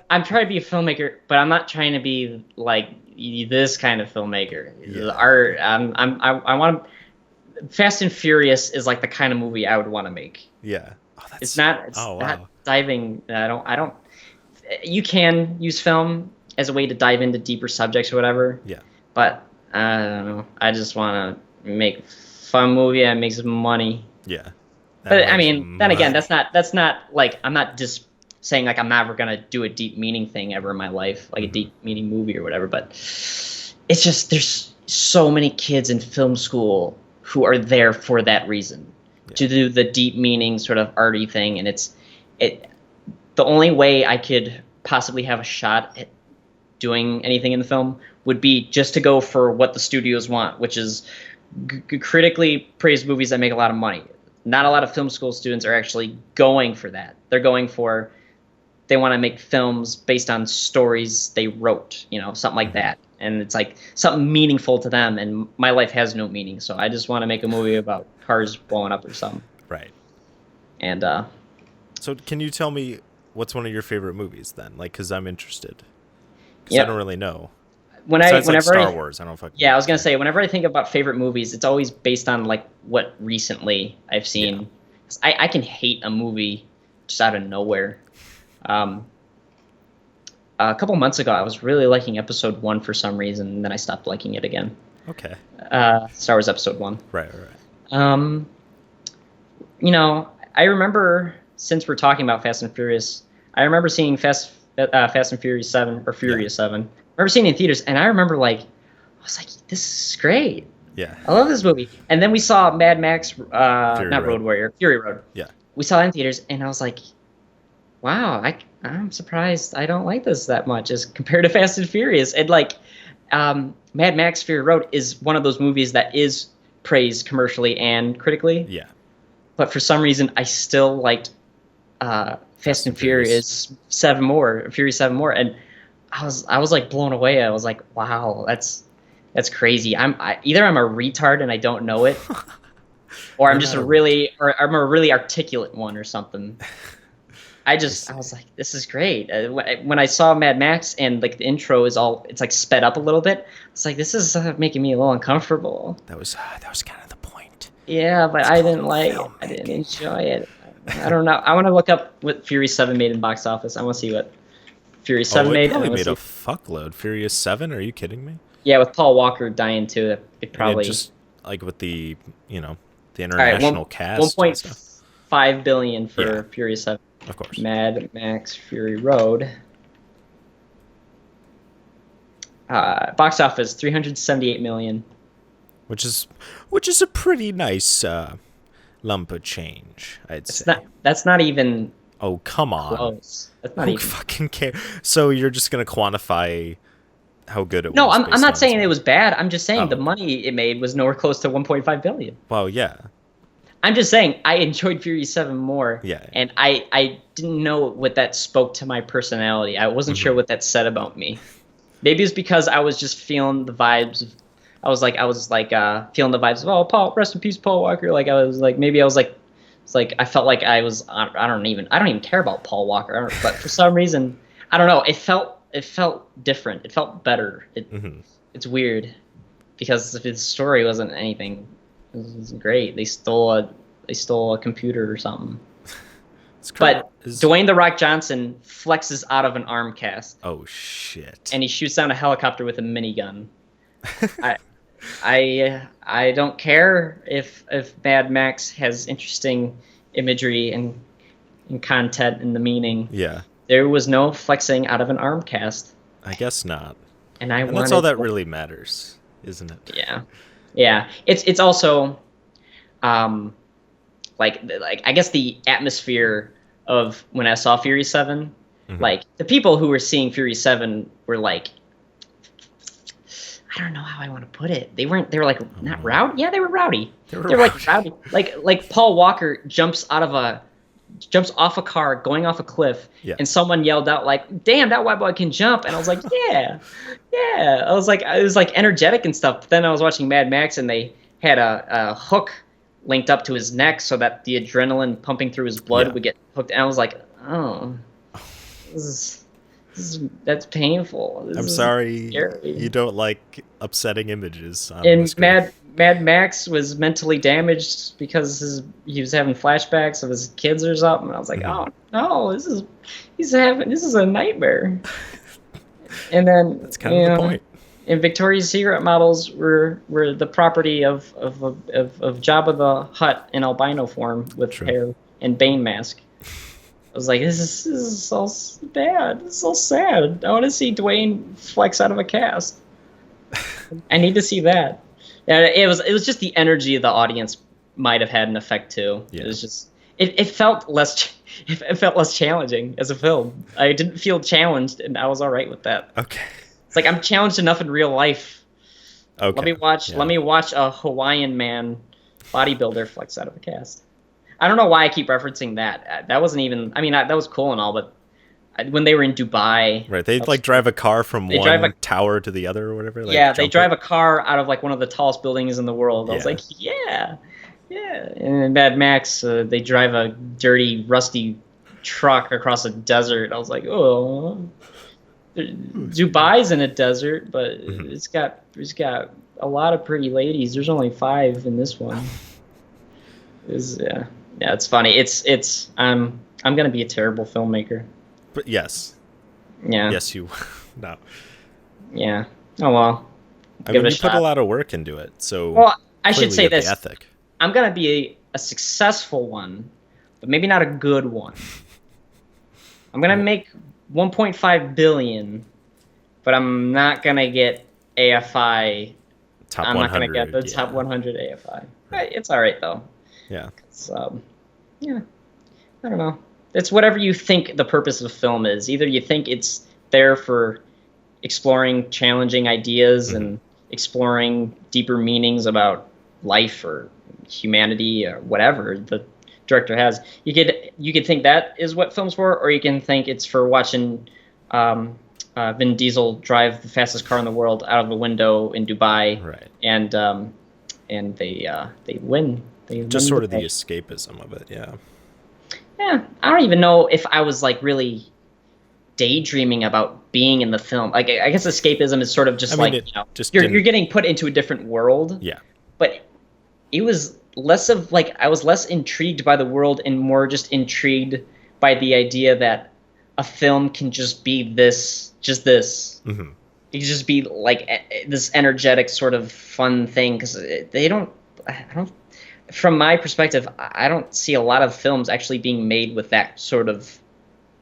I'm trying to be a filmmaker, but I'm not trying to be like this kind of filmmaker. The art. I want. Fast and Furious is like the kind of movie I would want to make. Yeah. It's not diving. I don't. You can use film as a way to dive into deeper subjects or whatever. Yeah. But I don't know. I just want to make a fun movie and make some money. Yeah. But I mean, then again, that's not like, I'm not just saying like I'm never gonna do a deep meaning thing ever in my life, like a deep meaning movie or whatever. But it's just there's so many kids in film school who are there for that reason, to do the deep meaning sort of arty thing, and the only way I could possibly have a shot at doing anything in the film would be just to go for what the studios want, which is critically praised movies that make a lot of money. Not a lot of film school students are actually going for that. They're going for, they want to make films based on stories they wrote, something like that. And it's like something meaningful to them, and my life has no meaning, so I just want to make a movie about cars blowing up or something. Right. And so can you tell me what's one of your favorite movies then? Like, because I'm interested. Because I don't really know. Whenever Star Wars, I don't fucking. Yeah, I was gonna say, whenever I think about favorite movies, it's always based on like what recently I've seen. Yeah. I can hate a movie just out of nowhere. A couple months ago, I was really liking Episode 1 for some reason, and then I stopped liking it again. Okay. Star Wars Episode 1. Right. I remember, since we're talking about Fast and Furious, I remember seeing Fast and Furious 7, or Furious 7. I remember seeing it in theaters, and I remember I was like, this is great. Yeah. I love this movie. And then we saw Mad Max, Road Warrior, Fury Road. Yeah. We saw it in theaters, and I was like, wow, I'm surprised I don't like this that much as compared to Fast and Furious. And Mad Max Fury Road is one of those movies that is praised commercially and critically. Yeah. But for some reason, I still liked Fast and Furious 7 more, Fury 7 more, and I was like blown away. I was like, wow, that's crazy. Either I'm a retard and I don't know it, or I'm just I'm a really articulate one or something. I was like, this is great. When I saw Mad Max and like the intro it's like sped up a little bit. It's like, this is making me a little uncomfortable. That was kind of the point. Yeah, but I didn't enjoy it. I don't know. I want to look up what Fury 7 made in box office. I want to see what Fury 7 made. It probably made a fuckload. Furious 7? Are you kidding me? Yeah, with Paul Walker dying too, it probably just like with the the international cast. 1.5 billion for Fury 7. Of course. Mad Max Fury Road. Box office 378 million. Which is a pretty nice lump of change, I'd say. That's not even. Oh, come on. Close. That's not even. Fucking care. So you're just gonna quantify how good it was? No, I'm not saying it was bad. I'm just saying the money it made was nowhere close to 1.5 billion. Well, yeah. I'm just saying I enjoyed Fury 7 more. Yeah. And I didn't know what that spoke to my personality. I wasn't sure what that said about me. Maybe it's because I was just feeling the vibes. I was like feeling the vibes of, oh, Paul, rest in peace, Paul Walker. Like I was like It's like I felt like I don't even care about Paul Walker, but for some reason I don't know, it felt different. It felt better. It's weird because if his story wasn't anything, it was great. They stole a computer or something. But Dwayne "The Rock" Johnson flexes out of an arm cast. Oh shit! And he shoots down a helicopter with a minigun. I don't care if Mad Max has interesting imagery and content and the meaning. Yeah. There was no flexing out of an arm cast. I guess not. And that's all that really matters, isn't it? Yeah. Yeah. It's also like I guess the atmosphere of when I saw Fury 7, like the people who were seeing Fury 7 were like, I don't know how I want to put it. They were like not rowdy. Yeah, they were rowdy. They were like rowdy. Like Paul Walker jumps off a car going off a cliff, and someone yelled out like, "Damn, that white boy can jump!" And I was like, "Yeah, yeah." I was like, it was like energetic and stuff. But then I was watching Mad Max, and they had a hook linked up to his neck so that the adrenaline pumping through his blood would get hooked. And I was like, "Oh, that's painful." I'm sorry, you don't like upsetting images. And Mad Max was mentally damaged because he was having flashbacks of his kids or something. And I was like, oh no, this is a nightmare. And then that's kind of the point. And Victoria's Secret models were the property of Jabba the Hutt in albino form with hair and Bane mask. I was like, this is so bad. This is so sad. I want to see Dwayne flex out of a cast. I need to see that. And it was just the energy of the audience might have had an effect too. Yeah. It was just it felt less challenging as a film. I didn't feel challenged, and I was all right with that. Okay. It's like I'm challenged enough in real life. Okay. Let me watch a Hawaiian man bodybuilder flex out of a cast. I don't know why I keep referencing that. That wasn't even. I mean, that was cool and all, but when they were in Dubai, right? They drive a car from one tower to the other or whatever. They drive a car out of like one of the tallest buildings in the world. I was like, yeah. And in Mad Max, they drive a dirty, rusty truck across a desert. I was like, oh, Dubai's in a desert, but it's got a lot of pretty ladies. There's only 5 in this one. It's funny. It's I'm gonna be a terrible filmmaker. But yes. Yeah. Yes, you. No. Yeah. Oh well. I mean, you put a lot of work into it, so. Well, I should say this. Ethic. I'm gonna be a successful one, but maybe not a good one. I'm gonna make 1.5 billion, but I'm not gonna get AFI. I'm not gonna get the top 100 AFI. Right. It's all right though. Yeah. Yeah. I don't know. It's whatever you think the purpose of film is. Either you think it's there for exploring challenging ideas and exploring deeper meanings about life or humanity or whatever the director has. You could think that is what film's for, or you can think it's for watching Vin Diesel drive the fastest car in the world out of a window in Dubai, right? And they win. They just sort of the escapism of it, yeah. Yeah, I don't even know if I was like really daydreaming about being in the film. Like, I guess escapism is sort of just you're getting put into a different world. Yeah. But it was less of like I was less intrigued by the world and more just intrigued by the idea that a film can just be this. Mm-hmm. It can just be like this energetic sort of fun thing because I don't. From my perspective, I don't see a lot of films actually being made with that sort of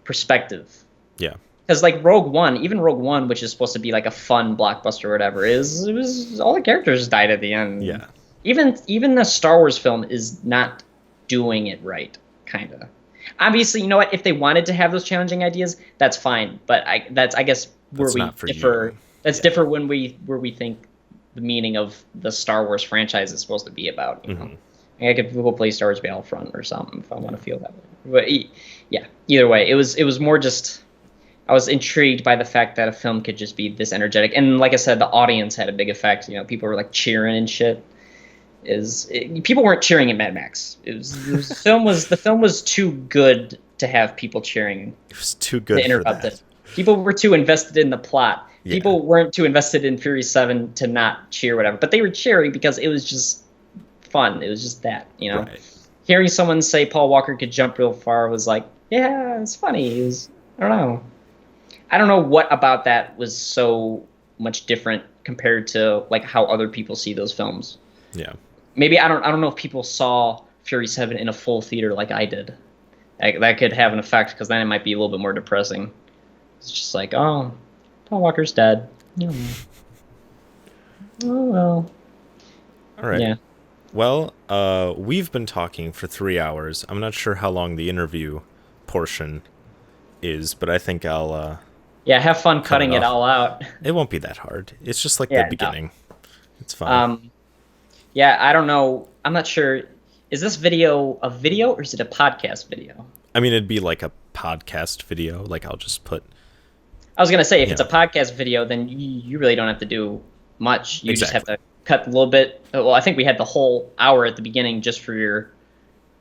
perspective. Yeah. Because like Rogue One, which is supposed to be like a fun blockbuster or whatever, it was all the characters died at the end. Yeah. Even the Star Wars film is not doing it right, kind of. Obviously, you know what? If they wanted to have those challenging ideas, that's fine. But I guess where we differ. That's different when we think the meaning of the Star Wars franchise is supposed to be about. You know? I could go play Star Wars Battlefront or something if I want to feel that way. But yeah, either way, it was more just I was intrigued by the fact that a film could just be this energetic, and like I said, the audience had a big effect. You know, people were like cheering and shit. people weren't cheering at Mad Max. The film was too good to have people cheering. It was too good To for interrupt that. it. People were too invested in the plot. Yeah. People weren't too invested in Fury 7 to not cheer whatever. But they were cheering because it was just fun. It was just that, you know. Right. Hearing someone say Paul Walker could jump real far was like, yeah, it's funny. It was, I don't know. I don't know what about that was so much different compared to like how other people see those films. Yeah. Maybe I don't know if people saw Fury 7 in a full theater like I did. That could have an effect because then it might be a little bit more depressing. It's just like, oh, Paul Walker's dead. Oh well. All right. Yeah. Well, we've been talking for 3 hours. I'm not sure how long the interview portion is, but I think I'll Yeah, have fun cutting it off. all out. It won't be that hard. It's just like Yeah, the beginning. It's fine. Yeah, I don't know. I'm not sure. Is this video a video or is it a podcast video? I mean, it'd be like a podcast video. Like I'll just put. I was gonna say if it's a Yeah. podcast video, then you really don't have to do much. You just have Exactly. to cut a little bit. Well, I think we had the whole hour at the beginning just for your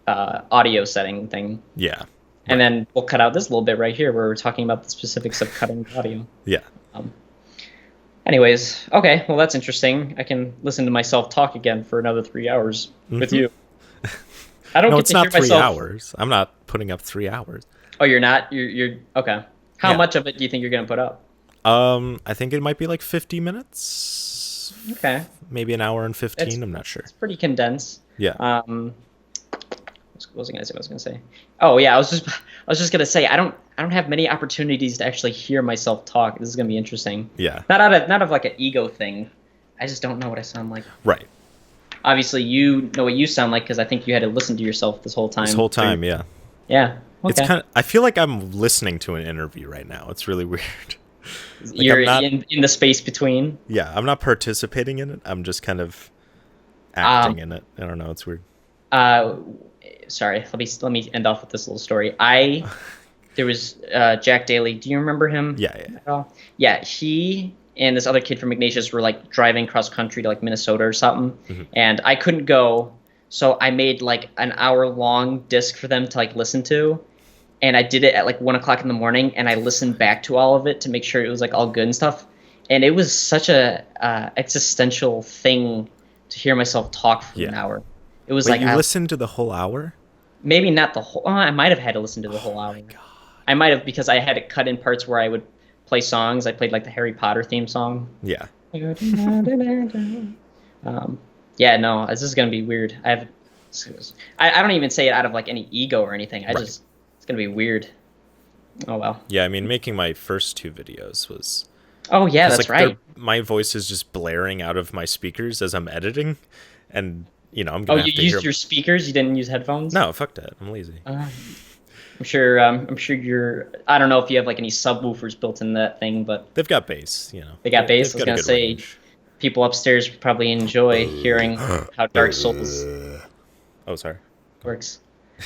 audio setting thing, Yeah. and then we'll cut out this little bit right here where we're talking about the specifics of cutting the audio. Yeah. Anyways, okay, well that's interesting. I can listen to myself talk again for another 3 hours with you. I don't No, get it's to not hear 3 myself. hours. I'm not putting up 3 hours. Oh, you're not. You're okay. How Yeah. much of it do you think you're gonna put up? I think it might be like 50 minutes. Okay, Maybe an hour and 15. It's- I'm not sure. it's pretty condensed. Yeah. What was I gonna say? Oh yeah, I was just gonna say I don't have many opportunities to actually hear myself talk. This is gonna be interesting. Yeah. Not of like an ego thing. I just don't know what I sound like. Right. Obviously, you know what you sound like because I think you had to listen to yourself this whole time. This whole time, yeah. Yeah. Okay. It's kind of. I feel like I'm listening to an interview right now. It's really weird. You're I'm not- in the space between. Yeah, I'm not participating in it. I'm just kind of acting in it. I don't know. It's weird. Sorry. Let me end off with this little story. There was Jack Daly. Do you remember him? Yeah. At all? Yeah. He and this other kid from Ignatius were like driving cross country to like Minnesota or something, and I couldn't go, so I made like an hour-long disc for them to like listen to. And I did it at like 1 o'clock in the morning, and I listened back to all of it to make sure it was like all good and stuff. And it was such a existential thing to hear myself talk for an hour. It was Wait, like you listened to the whole hour? maybe not the whole. I might have had to listen to the whole hour. My God. I might have because I had it cut in parts where I would play songs. I played like the Harry Potter theme song. Yeah. Yeah, no, this is gonna be weird. I don't even say it out of like any ego or anything. It's gonna be weird. Oh well. Yeah, I mean, making my first 2 videos was... Oh yeah, 'cause, that's like, right. my voice is just blaring out of my speakers as I'm editing, and, you know, I'm Oh, going to you have to used hear... your speakers. You didn't use headphones. No, fuck that. I'm lazy. I'm sure. I'm sure you're. I don't know if you have like any subwoofers built in that thing, but They've got bass, you know. they got bass. I They've was got a gonna good say range. people upstairs probably enjoy hearing how Dark Souls Oh, sorry. works.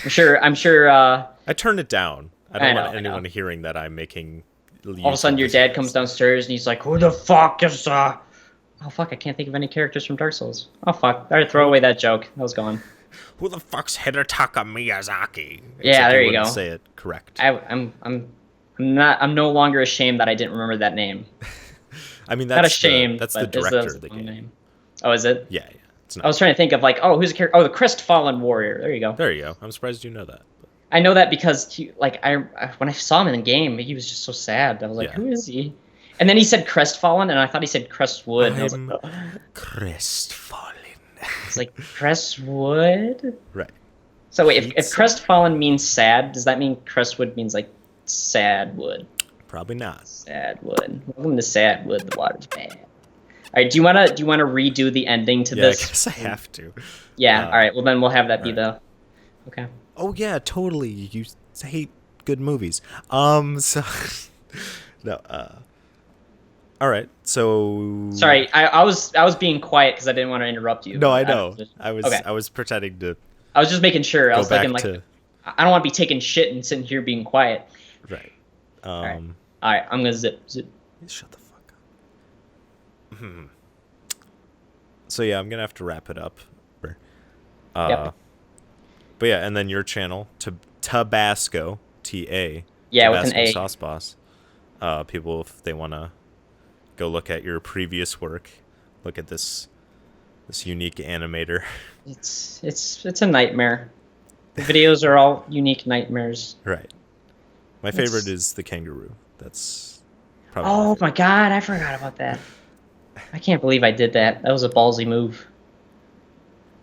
I'm sure. I turned it down. I I don't know, want I know. anyone hearing that I'm making... All of a sudden, your dad comes downstairs and he's like, "Who the fuck is Oh fuck! I can't think of any characters from Dark Souls. Oh fuck! All right, throw away that joke. That was gone. Who the fuck's Hidetaka Miyazaki? Yeah, Except there he you wouldn't go. say it correct. I'm no longer ashamed that I didn't remember that name. I mean, Not that's ashamed. that's the but it's director of the long game. name. Oh, is it? Yeah. It's not. I was trying to think of like, oh, who's a character? Oh, the Crestfallen Warrior. There you go. There you go. I'm surprised you know that. I know that because when I saw him in the game, he was just so sad. I was like, Yeah. who is he? And then he said Crestfallen, and I thought he said Crestwood. And I was I'm like, oh. Crestfallen. It's like Crestwood. Right. So wait, if Pizza. Crestfallen means sad, does that mean Crestwood means like sad wood? Probably not. Sad wood. Welcome to Sad Wood. The water's bad. All right. Do you wanna redo the ending to Yeah, this? I guess I have to. Yeah. All right. Well, then we'll have that be all the. Okay. Oh yeah, totally. You hate good movies. So no. All right. So Sorry, I was being quiet because I didn't want to interrupt you. No, I know. Okay. I was pretending to I was just making sure. I go was back thinking like to I don't want to be taking shit and sitting here being quiet. right. right. All right. I'm gonna zip. Shut the fuck up. So yeah, I'm gonna have to wrap it up. Uh, but yeah, and then your channel, Tabasco, T-A, Yeah, with an Tabasco A. Sauce Boss. People, if they want to go look at your previous work, look at this unique animator. It's a nightmare. The videos are all unique nightmares. Right. My favorite is the kangaroo. That's probably Oh my my god, I forgot about that. I can't believe I did that. That was a ballsy move.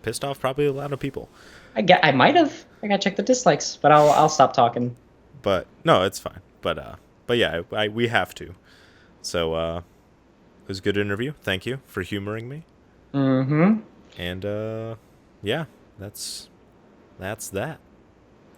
pissed off probably a lot of people. I might have. I gotta check the dislikes, but I'll stop talking. But no, it's fine. But yeah, we have to. So it was a good interview. Thank you for humoring me. Mm-hmm. And yeah, that's that.